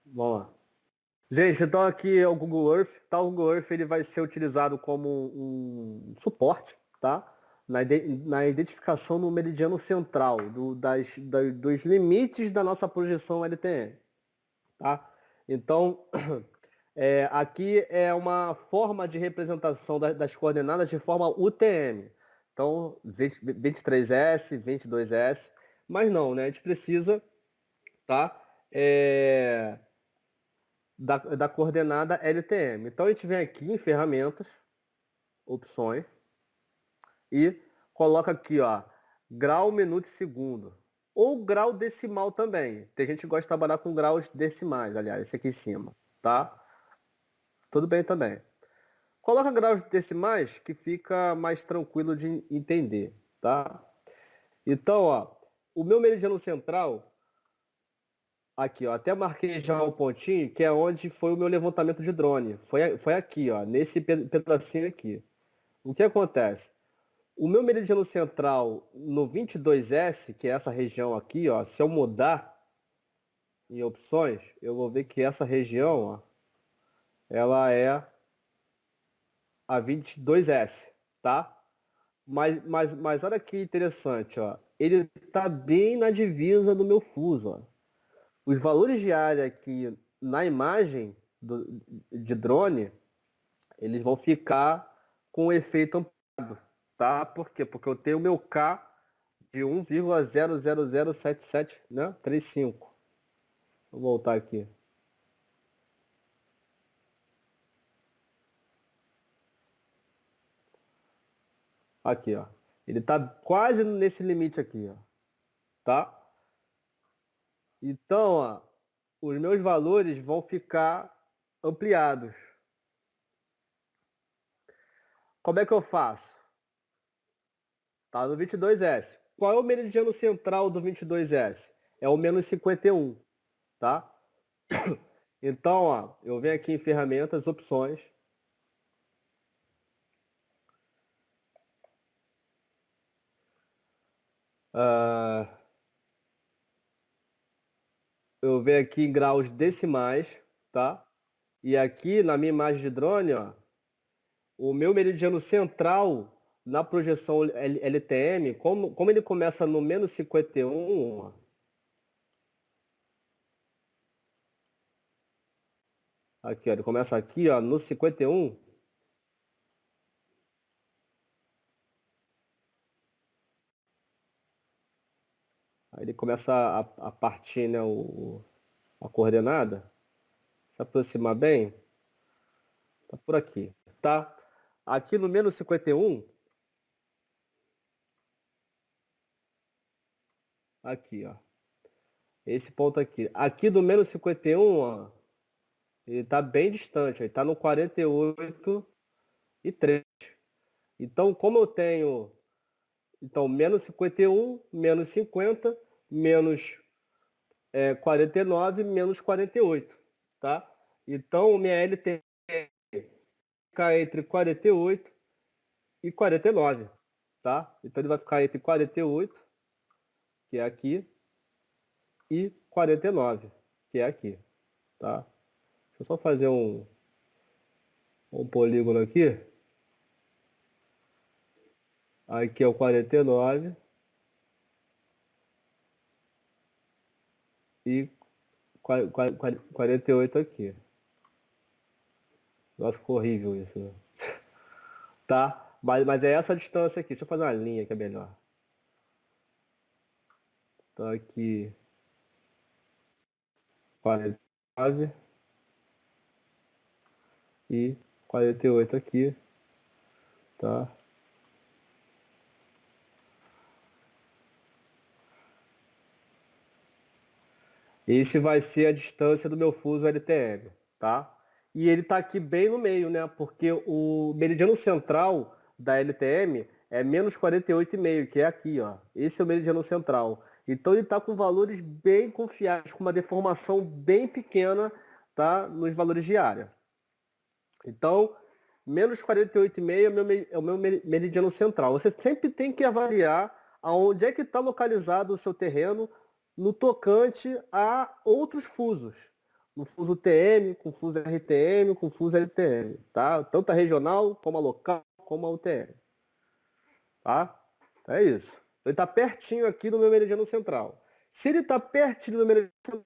Vamos lá. Gente, então aqui é o Google Earth, tá? O Google Earth ele vai ser utilizado como um suporte, tá? Na identificação no meridiano central, dos limites da nossa projeção LTM, tá? Então, aqui é uma forma de representação das coordenadas de forma UTM. Então, 23S, 22S, mas não, né? A gente precisa, tá? Da coordenada LTM. Então a gente vem aqui em ferramentas, opções, e coloca aqui, ó, grau, minuto e segundo. Ou grau decimal também. Tem gente que gosta de trabalhar com graus decimais, aliás, esse aqui em cima, tá? Tudo bem também. Coloca graus decimais que fica mais tranquilo de entender, tá? Então, ó, o meu meridiano central, aqui, ó, até marquei já o pontinho, que é onde foi o meu levantamento de drone. Foi aqui, ó, nesse pedacinho aqui. O que acontece? O meu meridiano central no 22S, que é essa região aqui, ó, se eu mudar em opções, eu vou ver que essa região, ó, ela é a 22S, tá? Mas olha que interessante, ó. ele está bem na divisa do meu fuso, ó. Os valores de área aqui na imagem de drone, eles vão ficar com o efeito ampliado, tá? Por quê? Porque eu tenho o meu K de 1,00077, né? 35. Vou voltar aqui. Aqui, ó. Ele tá quase nesse limite aqui, ó. Tá? Então, ó, os meus valores vão ficar ampliados. Como é que eu faço? Tá no 22S. Qual é o meridiano central do 22S? É o menos 51, tá? Então, ó, eu venho aqui em ferramentas, opções. Eu venho aqui em graus decimais, tá? E aqui na minha imagem de drone, ó, o meu meridiano central na projeção LTM, como ele começa no menos 51, ó, aqui, ó, ele começa aqui, ó, no 51. Aí ele começa a partir, né, a coordenada, se aproximar bem, tá por aqui, tá? Aqui no menos 51, aqui, ó, esse ponto aqui. Aqui do menos 51, ó, ele tá bem distante, ó, ele tá no 48,3. Então, como eu tenho, então, menos 51, menos 50, menos 49, menos 48, tá? Então, minha LT fica entre 48 e 49, tá? Então, ele vai ficar entre 48, que é aqui, e 49, que é aqui, tá? Deixa eu só fazer um polígono aqui. Aqui é o 49 e 48 aqui. Nossa, ficou horrível isso, né? Tá? Mas é essa distância aqui. Deixa eu fazer uma linha que é melhor. Então aqui 49 e 48 aqui, tá? Esse vai ser a distância do meu fuso LTM, tá? E ele tá aqui bem no meio, né? Porque o meridiano central da LTM é menos 48,5, que é aqui, ó. Esse é o meridiano central. Então ele tá com valores bem confiáveis, com uma deformação bem pequena, tá? Nos valores de área. Então, menos 48,5 é o meu meridiano central. Você sempre tem que avaliar aonde é que está localizado o seu terreno no tocante a outros fusos. No fuso TM, com fuso RTM, com fuso LTM, tá? Tanto a regional, como a local, como a UTM, tá? É isso. Ele está pertinho aqui do meu meridiano central. Se ele está pertinho do meu meridiano central,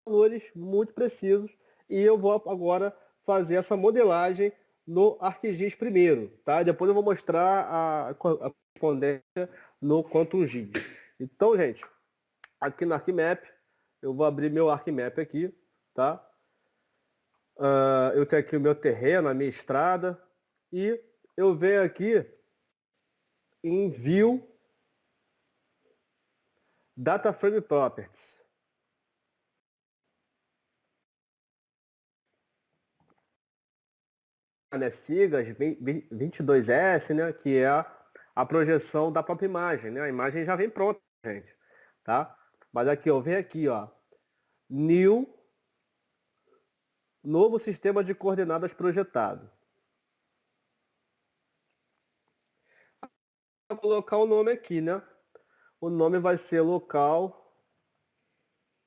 valores muito precisos, e eu vou agora fazer essa modelagem no ArcGIS primeiro, tá? Depois eu vou mostrar a correspondência no Quantum GIS. Então, gente, aqui no ArcMap, eu vou abrir meu ArcMap aqui, tá? Eu tenho aqui o meu terreno, a minha estrada, e eu venho aqui em View Data Frame Properties. Né, siglas 22S, né, que é a projeção da própria imagem, né? A imagem já vem pronta, gente, tá? Mas aqui, ó, vem aqui, ó, New, novo sistema de coordenadas projetado. Vou colocar o nome aqui, né? O nome vai ser local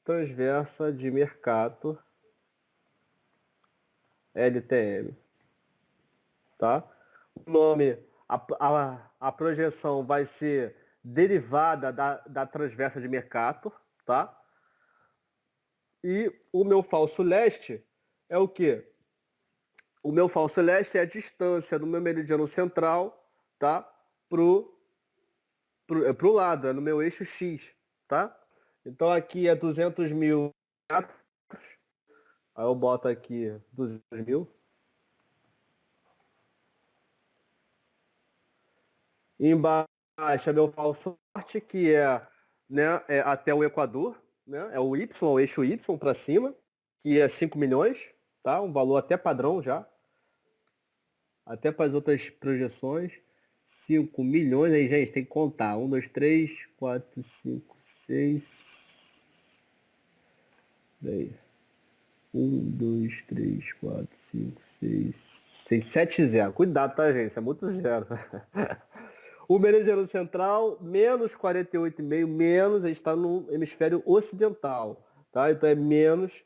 transversa de mercado LTM, tá? O nome, a projeção vai ser derivada da transversa de Mercator, tá? E o meu falso leste é o quê? O meu falso leste é a distância do meu meridiano central, tá? Pro lado, é no meu eixo X, tá? Então aqui é 200 mil metros. Aí eu boto aqui 200 mil. E embaixo é meu falso norte, que né, é até o Equador, né? É o Y, o eixo Y para cima, que é 5 milhões, tá? Um valor até padrão já. Até para as outras projeções. 5 milhões, aí, gente, tem que contar. 1, 2, 3, 4, 5, 6. Daí. 1, 2, 3, 4, 5, 6, 6, 7 zero. Cuidado, tá, gente? Isso é muito zero. O meridiano central, menos 48,5, menos, a gente está no hemisfério ocidental, tá? Então é menos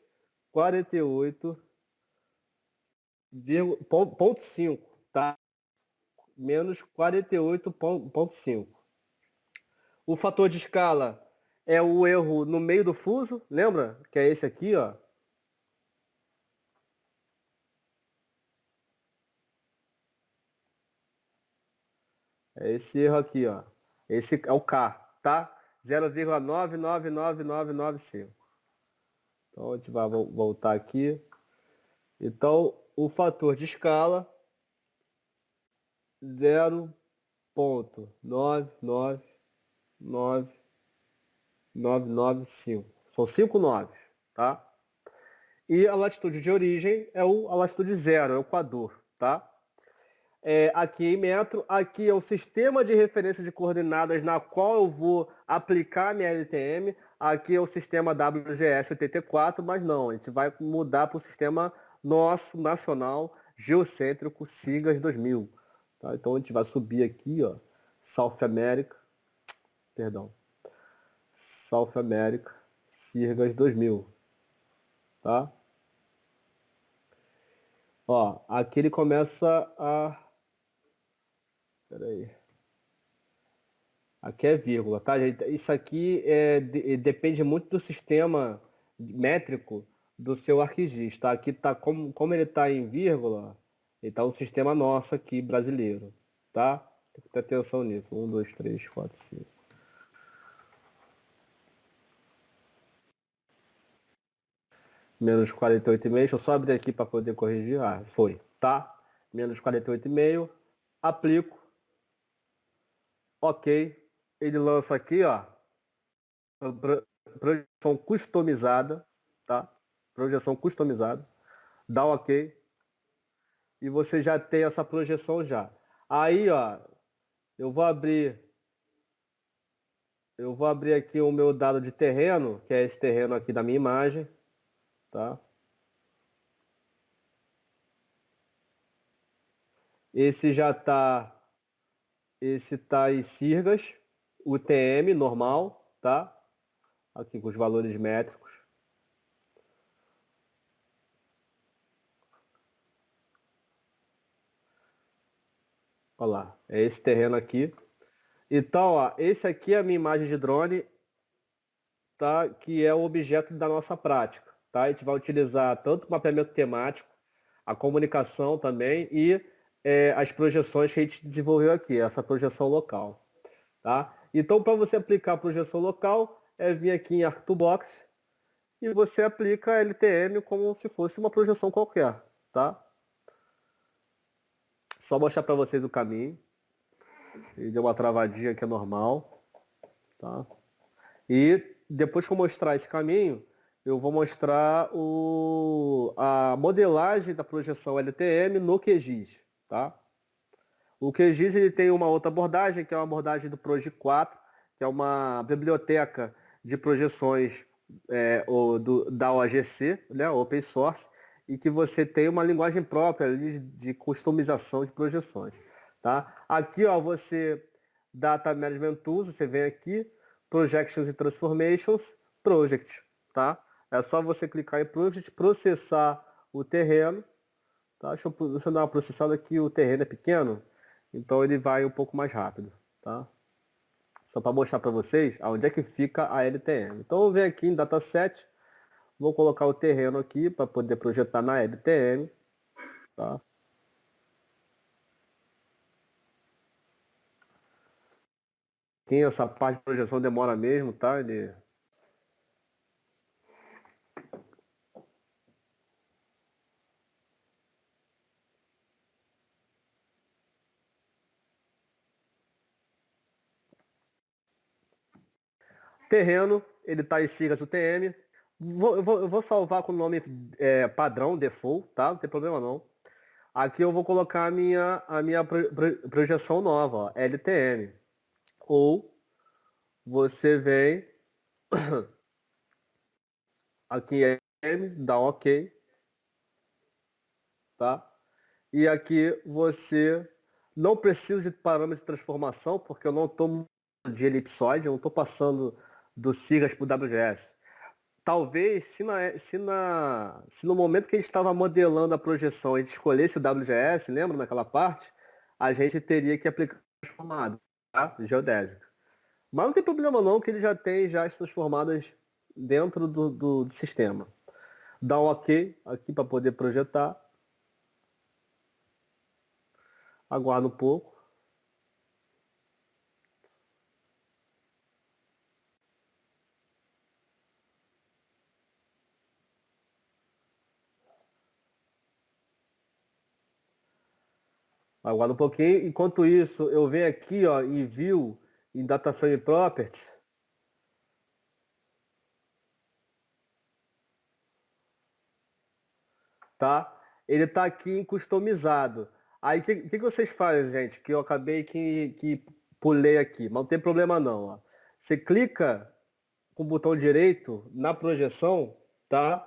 48,5, tá? Menos 48,5. O fator de escala é o erro no meio do fuso, lembra? Que é esse aqui, ó. É esse erro aqui, ó. Esse é o K, tá? 0,999995. Então a gente vai voltar aqui. Então o fator de escala 0,999995. São 5 noves, tá? E a latitude de origem é a latitude zero, é o Equador, tá? Aqui em metro, aqui é o sistema de referência de coordenadas na qual eu vou aplicar minha LTM. Aqui é o sistema WGS 84, mas não, a gente vai mudar para o sistema nosso, nacional, geocêntrico, SIGAS 2000. Tá? Então a gente vai subir aqui, ó, South America, SIGAS 2000. Tá? Ó, aqui ele começa a... Peraí. Aqui é vírgula, tá, gente? Isso aqui depende muito do sistema métrico do seu ArcGIS, tá? Aqui tá, como ele está em vírgula, ele está um sistema nosso aqui, brasileiro, tá? Tem que ter atenção nisso. 1, 2, 3, 4, 5. Menos 48,5. Deixa eu só abrir aqui para poder corrigir. Ah, foi, tá? Menos 48,5. Aplico. Ok. Ele lança aqui, ó. Projeção customizada, tá? Projeção customizada. Dá ok. E você já tem essa projeção já. Aí, ó, eu vou abrir aqui o meu dado de terreno, que é esse terreno aqui da minha imagem, tá? Esse tá em Sirgas, UTM normal, tá? Aqui com os valores métricos. Olha lá, é esse terreno aqui. Então, ó, esse aqui é a minha imagem de drone, tá? Que é o objeto da nossa prática, tá? A gente vai utilizar tanto o mapeamento temático, a comunicação também e as projeções que a gente desenvolveu aqui, essa projeção local, tá? Então, para você aplicar a projeção local, é vir aqui em ArcToolbox e você aplica a LTM como se fosse uma projeção qualquer, tá? Só mostrar para vocês o caminho. Ele deu uma travadinha que é normal, tá? E depois que eu mostrar esse caminho, eu vou mostrar a modelagem da projeção LTM no QGIS, tá? O QGIS ele tem uma outra abordagem, que é uma abordagem do Progi 4, que é uma biblioteca de projeções da OGC, né, Open Source, e que você tem uma linguagem própria de customização de projeções. Tá? Aqui, ó, você Data Management Tools, você vem aqui, Projections e Transformations, Project. Tá? É só você clicar em Project, processar o terreno. Tá? Deixa eu dar uma processada aqui, o terreno é pequeno, então ele vai um pouco mais rápido. Tá? só para mostrar para vocês aonde é que fica a LTM. Então eu venho aqui em dataset, vou colocar o terreno aqui para poder projetar na LTM, tá? Aqui essa parte de projeção demora mesmo, tá? Terreno, ele está em siglas UTM. Eu vou salvar com o nome padrão, default, tá? Não tem problema não. Aqui eu vou colocar a minha projeção nova, ó, LTM. Ou você vem aqui em M, dá OK, tá? E aqui você não precisa de parâmetro de transformação, porque eu não estou de elipsoide, eu não estou passando do siglas para o WGS. Talvez, se no momento que a gente estava modelando a projeção, a gente escolhesse o WGS, lembra naquela parte? A gente teria que aplicar transformado, tá? Geodésica. Mas não tem problema não, que ele já tem já as transformadas dentro do sistema. Dá um OK aqui para poder projetar. Aguarda um pouco. Aguarda um pouquinho. Enquanto isso, eu venho aqui, ó, em View, em Data Frame Properties. Tá? Ele está aqui em customizado. Aí o que vocês fazem, gente? Que eu acabei que pulei aqui, mas não tem problema não. Ó. Você clica com o botão direito na projeção, tá?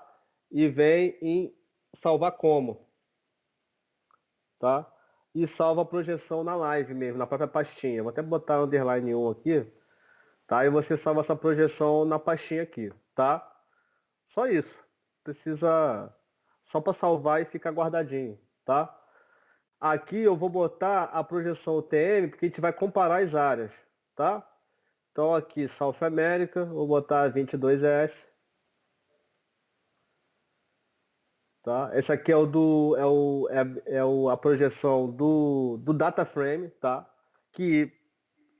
E vem em salvar como, tá? E salva a projeção na live mesmo, na própria pastinha. Vou até botar underline 1 aqui, tá? E você salva essa projeção na pastinha aqui, tá? Só isso. Precisa só para salvar e ficar guardadinho, tá? Aqui eu vou botar a projeção UTM, porque a gente vai comparar as áreas, tá? Então aqui, South America, vou botar 22S, tá? Esse aqui é a projeção do data frame, tá? Que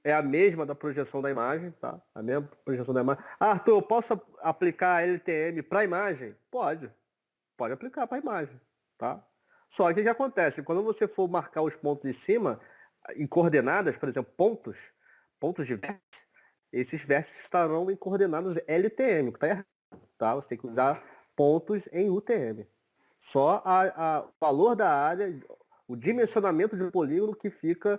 é a mesma da projeção da imagem, tá? A mesma projeção da imagem. Ah, Arthur, eu posso aplicar a LTM para a imagem? Pode aplicar para a imagem, tá? Só que o que acontece? Quando você for marcar os pontos em cima, em coordenadas, por exemplo, pontos de vértice, esses vértices estarão em coordenadas LTM, que está errado, tá? Você tem que usar pontos em UTM. Só o valor da área, o dimensionamento de um polígono que fica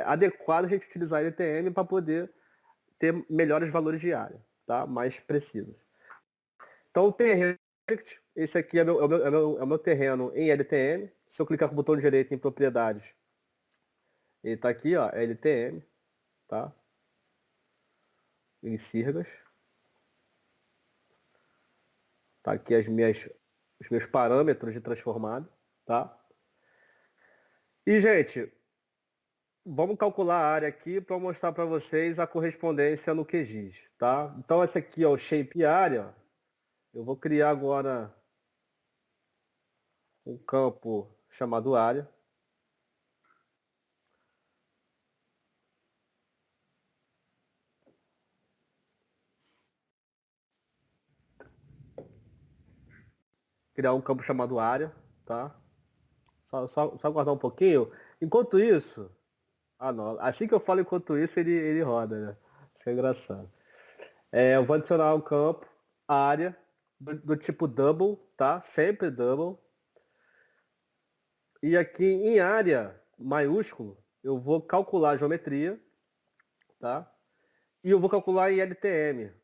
adequado a gente utilizar LTM para poder ter melhores valores de área, tá? Mais precisos. Então, o terreno, esse aqui é o meu terreno em LTM. Se eu clicar com o botão direito em propriedades, ele está aqui, ó, LTM, tá? Em Sirgas. Tá aqui os meus parâmetros de transformado, tá? E, gente, vamos calcular a área aqui para mostrar para vocês a correspondência no QGIS, tá? Então, esse aqui é o shape área. Eu vou criar agora um campo chamado área. Criar um campo chamado área, tá? Só aguardar um pouquinho. Enquanto isso... Ah, não. Assim que eu falo enquanto isso, ele roda, né? Isso é engraçado. Eu vou adicionar um campo, área, do tipo double, tá? Sempre double. E aqui em área maiúsculo, eu vou calcular a geometria, tá? E eu vou calcular em LTM.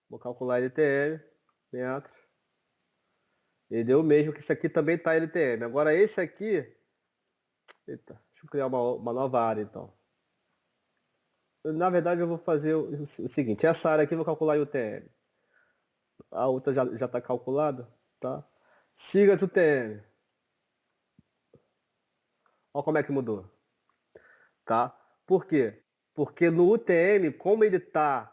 Vou calcular LTM, metros. Ele deu o mesmo que isso aqui também tá LTM. Agora esse aqui... Eita, deixa eu criar uma nova área então. Na verdade eu vou fazer o seguinte, essa área aqui eu vou calcular em UTM. A outra já está calculada, tá? Siga UTM. Olha como é que mudou. tá? Por quê? Porque no UTM, como ele está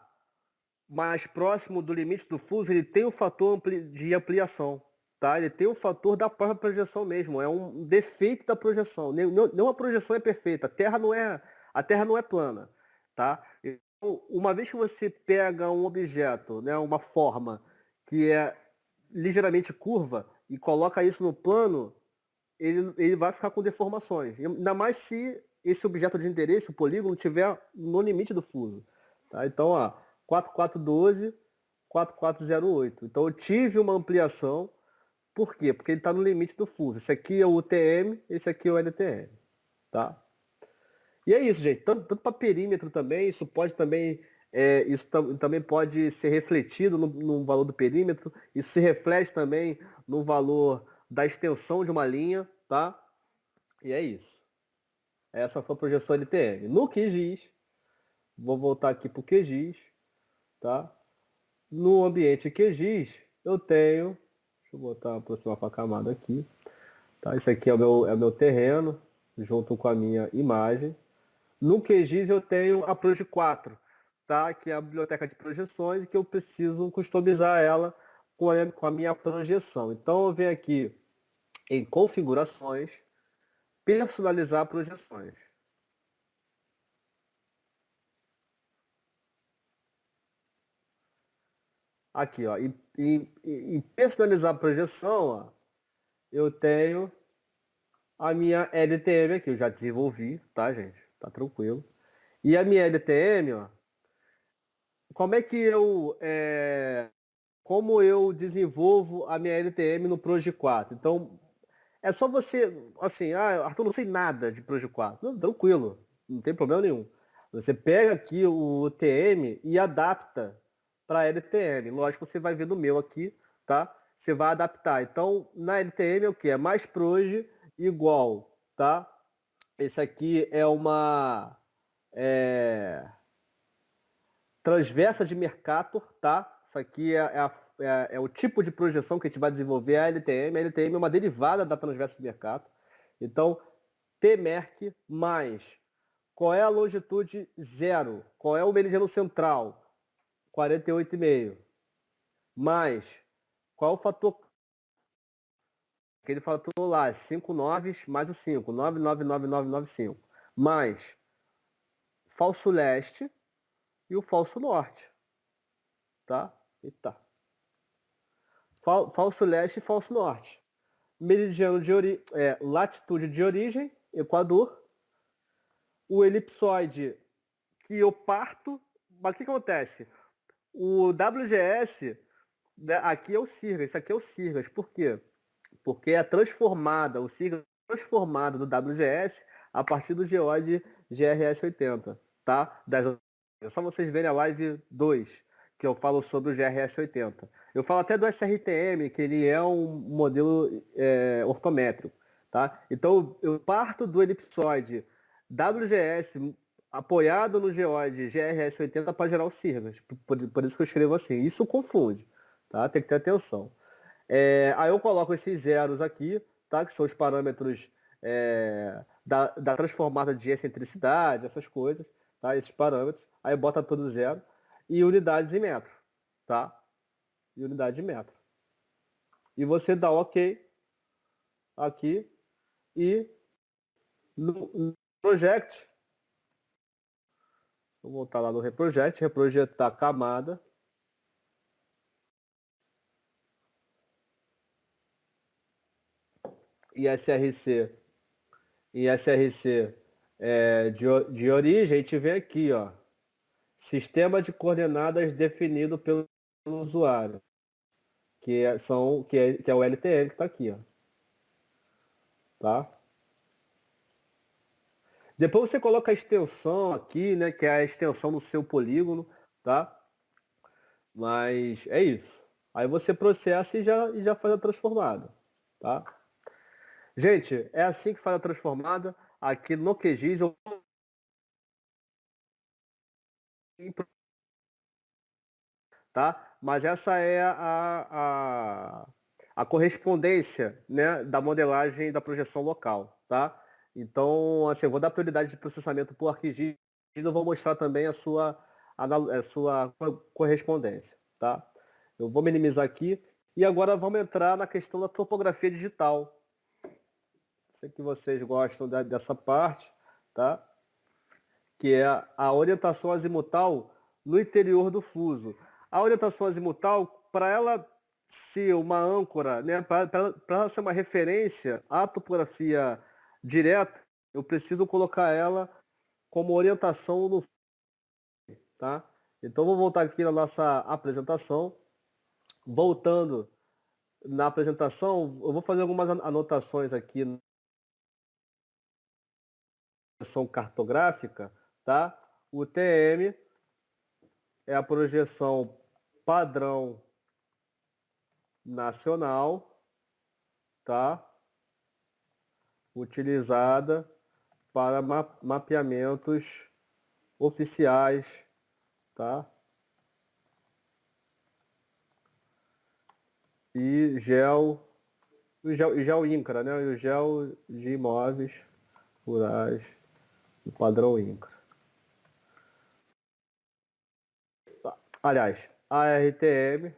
mais próximo do limite do fuso, ele tem o fator de ampliação, tá? Ele tem o fator da própria projeção mesmo, é um defeito da projeção. Nenhuma projeção é perfeita, a Terra não é plana, tá? Então, uma vez que você pega um objeto, né, uma forma que é ligeiramente curva e coloca isso no plano, ele vai ficar com deformações. Ainda mais se esse objeto de interesse, o polígono, estiver no limite do fuso. Tá? Então, ó, 4412, 4408. Então, eu tive uma ampliação. Por quê? Porque ele está no limite do fuso. Esse aqui é o UTM, esse aqui é o LTM. Tá? E é isso, gente. Tanto para perímetro também, isso pode também. Também pode ser refletido no valor do perímetro. Isso se reflete também no valor da extensão de uma linha, tá? E é isso. Essa foi a projeção LTM. No QGIS, vou voltar aqui para o QGIS, tá? No ambiente QGIS, eu tenho, deixa eu botar, aproximar para a camada aqui, tá? Esse aqui é o meu terreno, junto com a minha imagem. No QGIS eu tenho a Proje 4, tá? Que é a biblioteca de projeções, e que eu preciso customizar ela com a minha projeção. Então eu venho aqui em configurações, personalizar projeções. Aqui, ó, em personalizar a projeção, ó, eu tenho a minha LTM aqui, eu já desenvolvi, tá, gente? Tá tranquilo. E a minha LTM, ó, como é que como eu desenvolvo a minha LTM no Proje 4? Então, é só você, assim, Arthur, não sei nada de Proje 4. Não, tranquilo, não tem problema nenhum. Você pega aqui o TM e adapta para LTM. Lógico, você vai ver no meu aqui, tá? Você vai adaptar. Então, na LTM é o que? É mais Proje igual, tá? Esse aqui é uma transversa de Mercator, tá? Isso aqui é o tipo de projeção que a gente vai desenvolver, a LTM. A LTM é uma derivada da transversa de Mercator. Então, Tmerc mais qual é a longitude zero? Qual é o meridiano central? 48,5. Mais qual é o fator? Aquele fator lá, 5 noves mais o 5, 9,99995. Mais falso leste e o falso norte. Tá? Eita. Falso leste e falso norte. Meridiano latitude de origem, Equador. O elipsoide que eu parto. Mas o que acontece? O WGS, né, aqui é o Sirgas, isso aqui é o Sirgas. Por quê? Porque é transformada, o Sirgas é transformado do WGS a partir do geode GRS 80, tá? É só vocês verem a live 2, que eu falo sobre o GRS 80. Eu falo até do SRTM, que ele é um modelo ortométrico, tá? Então eu parto do elipsoide WGS apoiado no geode GRS 80 para gerar o Sirgas. Por isso que eu escrevo assim. Isso confunde, tá? Tem que ter atenção. Aí eu coloco esses zeros aqui, tá? Que são os parâmetros da transformada de excentricidade, essas coisas, tá? Esses parâmetros. Aí bota todo zero. E unidades em metro, tá? E unidade de metro. E você dá OK aqui e no Project, vou voltar lá no Reproject, reprojetar a camada. E SRC de origem, a gente vê aqui, ó, sistema de coordenadas definido pelo usuário, que é o LTM que está aqui, ó, tá? Depois você coloca a extensão aqui, né, que é a extensão do seu polígono, tá? Mas é isso. Aí você processa e já faz a transformada, tá? Gente, é assim que faz a transformada. Aqui no QGIS eu tá? Mas essa é a correspondência, né, da modelagem da projeção local, tá? Então, assim, eu vou dar prioridade de processamento por ArcGIS, eu vou mostrar também a sua correspondência, tá? Eu vou minimizar aqui. E agora vamos entrar na questão da topografia digital. Sei que vocês gostam dessa parte, tá? Que é a orientação azimutal no interior do fuso. A orientação azimutal, para ela ser uma âncora, né, para ela ser uma referência à topografia direta, eu preciso colocar ela como orientação no fuso, tá? Então, vou voltar aqui na nossa apresentação. Voltando na apresentação, eu vou fazer algumas anotações aqui na projeção cartográfica, tá? O TM é a projeção padrão nacional, tá? Utilizada para mapeamentos oficiais, tá? E GeoINCRA, né? E o Geo de imóveis rurais do padrão INCRA. Aliás, a RTM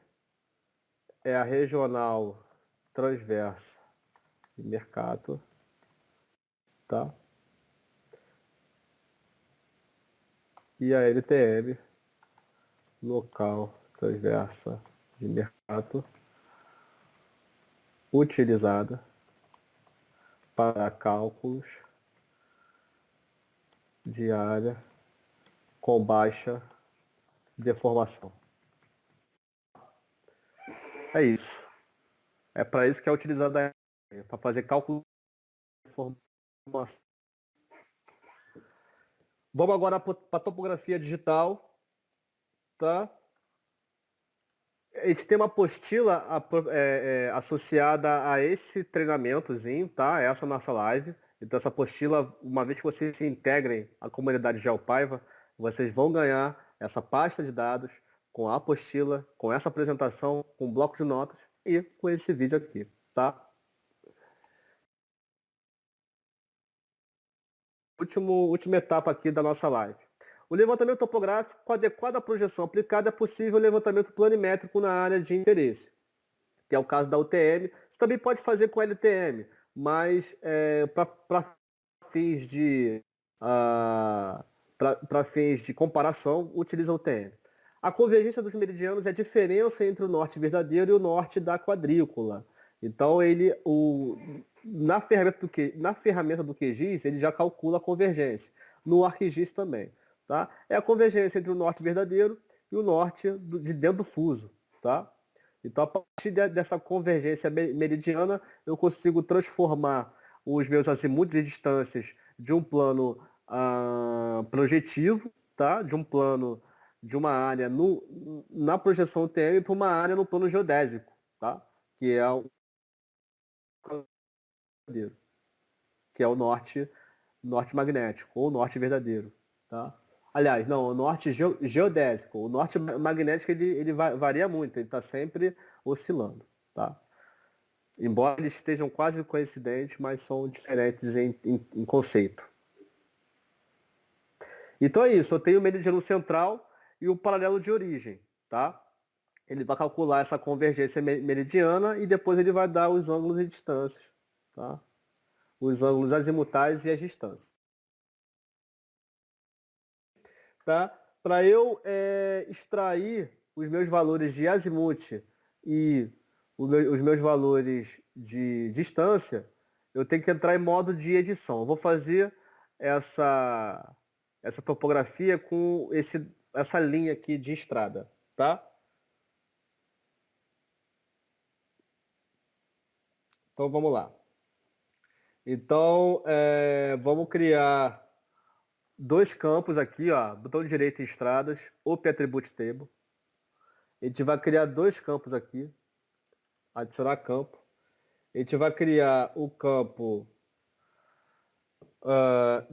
é a regional transversa de mercado, tá? E a LTM, local transversa de mercado, utilizada para cálculos de área com baixa deformação. É isso. É para isso que é utilizada, para fazer cálculo de deformação. Vamos agora para a topografia digital, tá? A gente tem uma apostila associada a esse treinamentozinho, tá? Essa nossa live. Então, essa apostila, uma vez que vocês se integrem à comunidade GeoPaiva, vocês vão ganhar essa pasta de dados com a apostila, com essa apresentação, com bloco de notas e com esse vídeo aqui, tá? Última etapa aqui da nossa live. O levantamento topográfico com adequada projeção aplicada é possível o levantamento planimétrico na área de interesse, que é o caso da UTM. Você também pode fazer com LTM, mas para fins fins de comparação, utiliza a UTM. A convergência dos meridianos é a diferença entre o norte verdadeiro e o norte da quadrícula. Então, na ferramenta do QGIS, ele já calcula a convergência. No ArcGIS também. Tá? É a convergência entre o norte verdadeiro e o norte de dentro do fuso. Tá? Então, a partir dessa convergência meridiana, eu consigo transformar os meus azimutos e distâncias de um plano projetivo, tá? De um plano de uma área na projeção TM para uma área no plano geodésico, tá? Que é o norte magnético ou norte verdadeiro, tá? Aliás, não, o norte geodésico. O norte magnético ele varia muito, ele está sempre oscilando, tá? Embora eles estejam quase coincidentes, mas são diferentes em conceito. Então é isso, eu tenho o meridiano central e o paralelo de origem, tá? Ele vai calcular essa convergência meridiana e depois ele vai dar os ângulos e distâncias, tá? Os ângulos azimutais e as distâncias. Tá? Para eu extrair os meus valores de azimuth e os meus valores de distância, eu tenho que entrar em modo de edição. Eu vou fazer essa topografia com essa linha aqui de estrada, tá? Então vamos lá. Então vamos criar dois campos aqui, ó, botão direito em estradas, Open Attribute Table. A gente vai criar dois campos aqui, adicionar campo. A gente vai criar o campo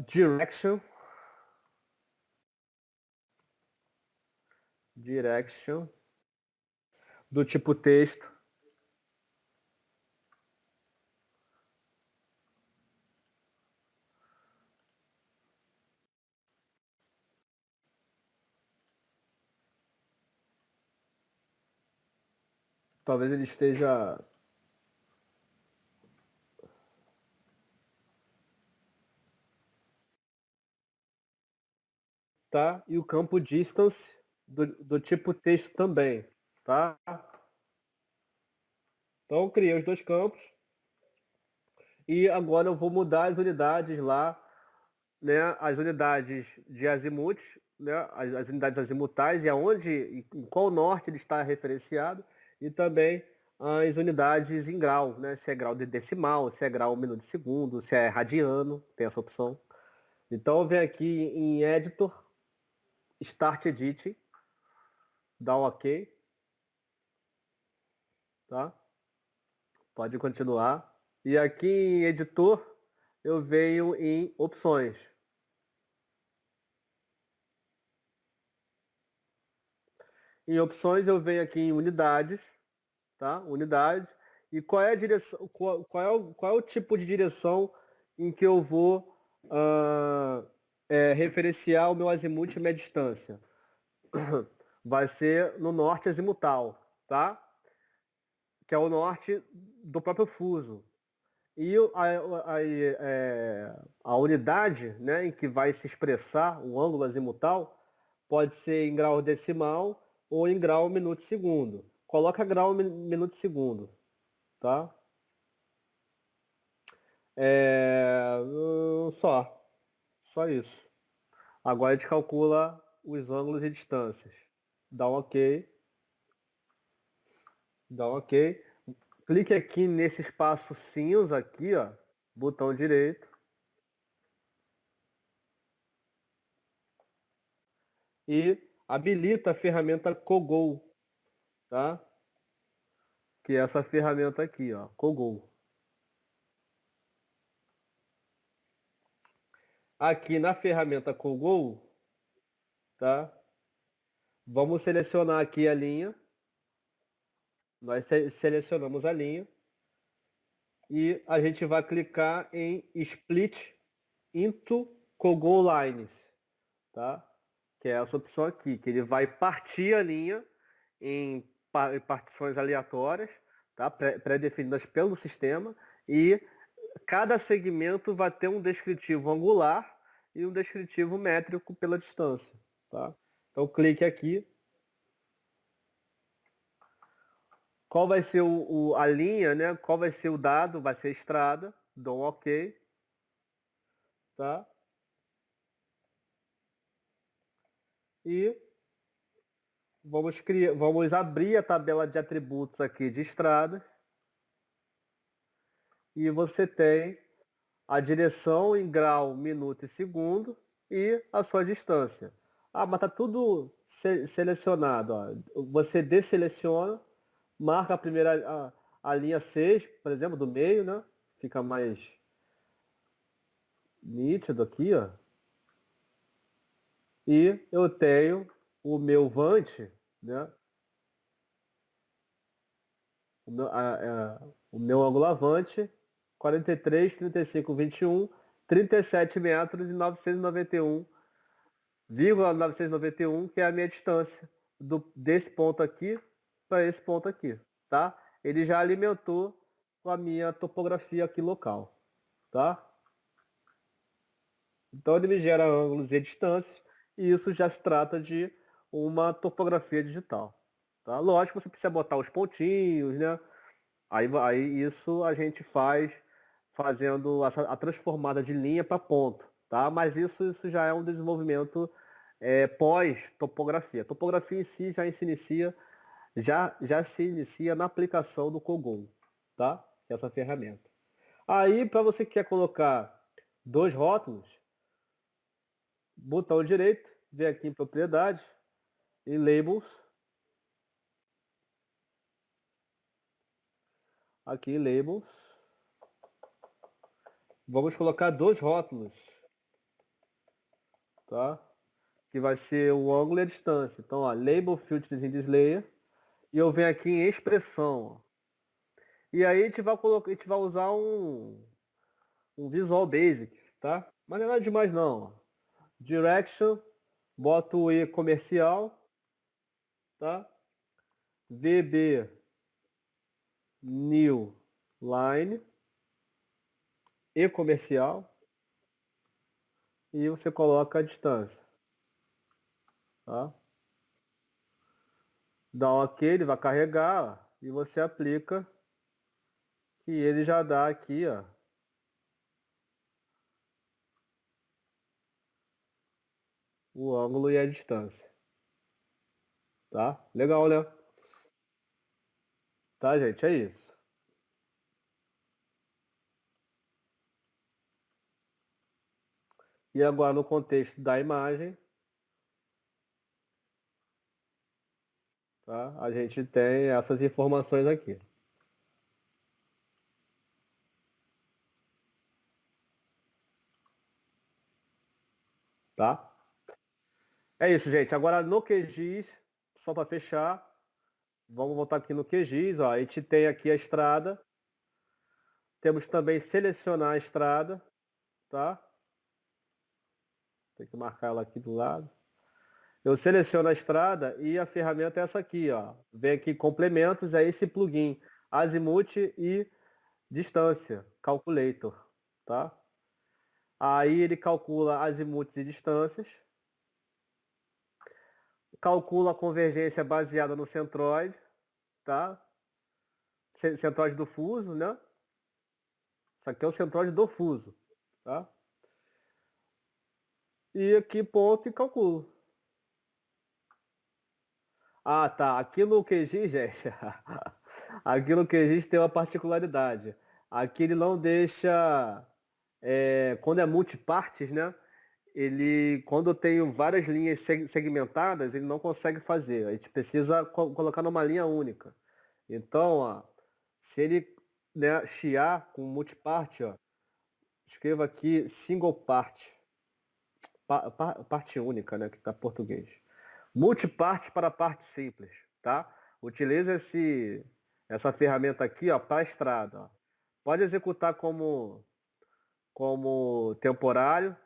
Direction. Direction. Do tipo texto. Talvez ele esteja... Tá? E o campo distance do tipo texto também, tá? Então eu criei os dois campos e agora eu vou mudar as unidades lá, né? As unidades de azimuth, né? As unidades azimutais e aonde, em qual norte ele está referenciado e também as unidades em grau, né? Se é grau de decimal, se é grau minuto de segundo, se é radiano, tem essa opção. Então eu venho aqui em Editor, Start Editing, dá um OK, tá? Pode continuar. E aqui em editor, eu venho em opções. Em opções, eu venho aqui em unidades, tá? Unidades. E qual é a direção, qual é o tipo de direção em que eu vou referenciar o meu azimuth e minha distância? Vai ser no norte azimutal, tá? Que é o norte do próprio fuso. E a unidade, né, em que vai se expressar o ângulo azimutal pode ser em grau decimal ou em grau minuto segundo. Coloca grau minuto segundo, tá? Só isso. Agora a gente calcula os ângulos e distâncias. Dá um OK. Dá um OK. Clique aqui nesse espaço cinza aqui, ó, botão direito. E habilita a ferramenta Cogol, tá? Que é essa ferramenta aqui, ó, Cogol. Aqui na ferramenta Cogol, tá? Vamos selecionar aqui a linha. Nós selecionamos a linha e a gente vai clicar em Split into Cogol Lines, tá? Que é essa opção aqui, que ele vai partir a linha em partições aleatórias, tá? Pré-definidas pelo sistema, e cada segmento vai ter um descritivo angular e um descritivo métrico pela distância, tá? Então clique aqui. Qual vai ser a linha, né? Qual vai ser o dado? Vai ser a estrada. Dou um OK, tá? E vamos abrir a tabela de atributos aqui de estrada. E você tem a direção em grau, minuto e segundo e a sua distância. Ah, mas tá tudo selecionado. Ó. Você deseleciona, marca a primeira a linha 6, por exemplo, do meio, né? Fica mais nítido aqui, ó. E eu tenho o meu vante, né? O meu ângulo avante, 43, 35, 21, 37 metros e 991,991, que é a minha distância desse ponto aqui para esse ponto aqui, tá? Ele já alimentou com a minha topografia aqui local, tá? Então ele me gera ângulos e distâncias e isso já se trata de uma topografia digital, tá? Lógico que você precisa botar os pontinhos, né? Aí isso a gente faz fazendo a transformada de linha para ponto, tá? Mas isso já é um desenvolvimento pós-topografia. A topografia em si já se inicia na aplicação do Cogol, tá? Que é essa ferramenta. Aí, para você que quer colocar dois rótulos, botão direito, vem aqui em propriedades, em labels, aqui em labels, vamos colocar dois rótulos, tá? Que vai ser o ângulo e a distância. Então, ó, label filters in this layer, e eu venho aqui em expressão, ó. E aí a gente vai usar um Visual Basic, tá? Mas não é nada demais não, ó. Direction, boto o E comercial, tá? VB new line e comercial e você coloca a distância, tá? Dá OK, ele vai carregar, ó, e você aplica e ele já dá aqui, ó, o ângulo e a distância, tá? Legal, né? Tá, gente? É isso. E agora no contexto da imagem, tá? A gente tem essas informações aqui. Tá? É isso, gente. Agora no QGIS, só para fechar, vamos voltar aqui no QGIS, ó. A gente tem aqui a estrada. Temos também selecionar a estrada, tá? Tem que marcar ela aqui do lado. Eu seleciono a estrada e a ferramenta é essa aqui, ó. Vem aqui complementos, é esse plugin, Azimuth e distância, Calculator, tá? Aí ele calcula azimuths e distâncias, calcula a convergência baseada no centroide, tá? Centroide do fuso, né? Isso aqui é o centroide do fuso, tá? E aqui ponto e calculo. Ah, tá. Aqui no QGIS, gente, aqui no QGIS tem uma particularidade. Aqui ele não deixa, quando é multipartes, né? Ele, quando eu tenho várias linhas segmentadas, ele não consegue fazer. A gente precisa colocar numa linha única. Então, ó, se ele, né, chiar com multiparte, ó, escreva aqui single part, parte única, né, que está português. Multiparte para parte simples, tá? Utiliza essa ferramenta aqui, ó, para a estrada. Ó. Pode executar como temporário.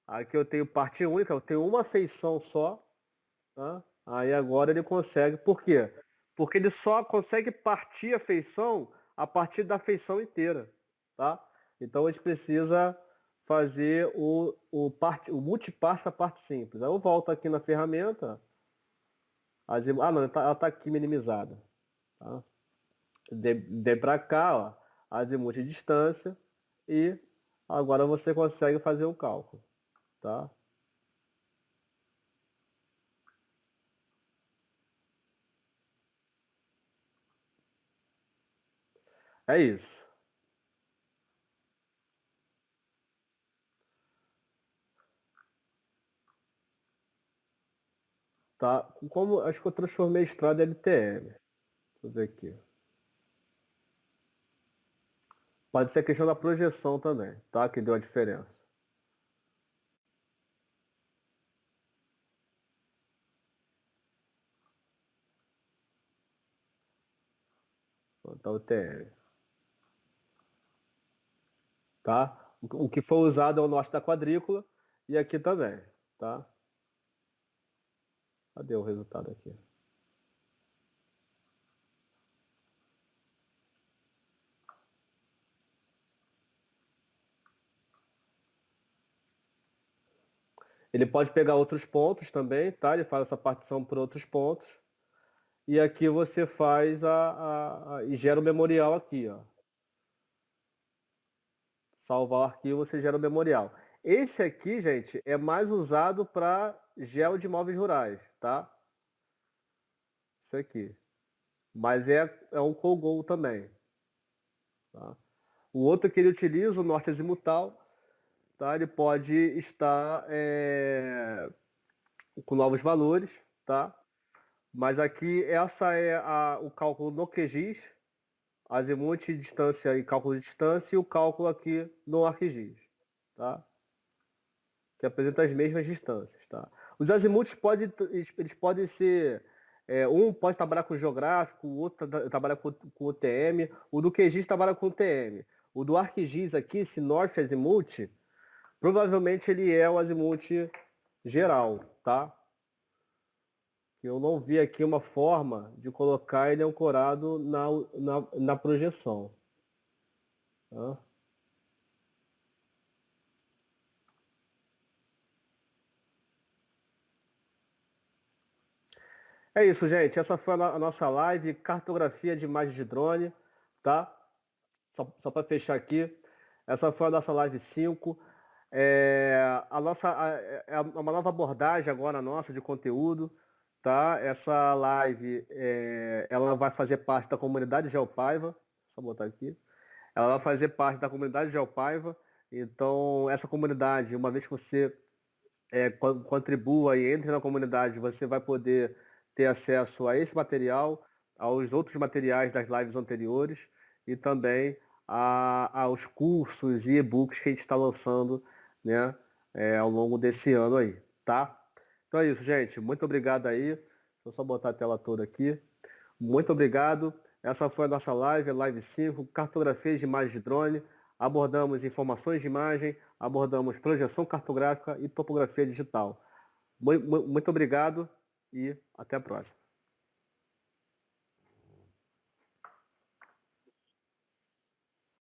Aqui eu tenho parte única, eu tenho uma feição só, tá? Aí agora ele consegue. Por quê? Porque ele só consegue partir a feição a partir da feição inteira, tá? Então a gente precisa fazer o multiparte para a parte simples. Aí eu volto aqui na ferramenta. Ah, não, ela tá aqui minimizada. Tá? Dei para cá, ó, azimuth e distância. E agora você consegue fazer o cálculo, tá? É isso. Tá? Como acho que eu transformei a estrada em LTM. Deixa eu ver aqui. Pode ser a questão da projeção também, tá? Que deu a diferença. Tá o TM. Tá? O que foi usado é o norte da quadrícula e aqui também, tá? Cadê o resultado aqui? Ele pode pegar outros pontos também, tá? Ele faz essa partição por outros pontos. E aqui você faz e gera o memorial aqui, ó. Salvar o arquivo, você gera o memorial. Esse aqui, gente, é mais usado para gel de imóveis rurais, tá? Isso aqui. Mas é um COGOL também. Tá? O outro que ele utiliza, o norte azimutal, tá? Ele pode estar com novos valores, tá? Mas aqui essa é o cálculo no QGIS, azimuth, distância e cálculo de distância, e o cálculo aqui no ArcGIS, tá? Que apresenta as mesmas distâncias, tá? Os azimuths eles podem ser, um pode trabalhar com geográfico, o outro trabalha com o TM, o do QGIS trabalha com o TM. O do ArcGIS aqui, esse North Azimuth, provavelmente ele é o azimuth geral, tá? que eu não vi aqui uma forma de colocar ele ancorado na projeção. Tá? É isso, gente. Essa foi a nossa live, cartografia de imagens de drone, tá? Só para fechar aqui. Essa foi a nossa live 5. É uma nova abordagem agora nossa de conteúdo, tá? Essa live, ela vai fazer parte da comunidade Geopaiva. Só botar aqui. Ela vai fazer parte da comunidade Geopaiva. Então, essa comunidade, uma vez que você contribua e entre na comunidade, você vai poder ter acesso a esse material, aos outros materiais das lives anteriores e também aos cursos e e-books que a gente está lançando, né, ao longo desse ano aí, tá? Então é isso, gente. Muito obrigado aí. Deixa eu só botar a tela toda aqui. Muito obrigado. Essa foi a nossa live, live 5, cartografia de imagens de drone. Abordamos informações de imagem, abordamos projeção cartográfica e topografia digital. Muito obrigado e até a próxima.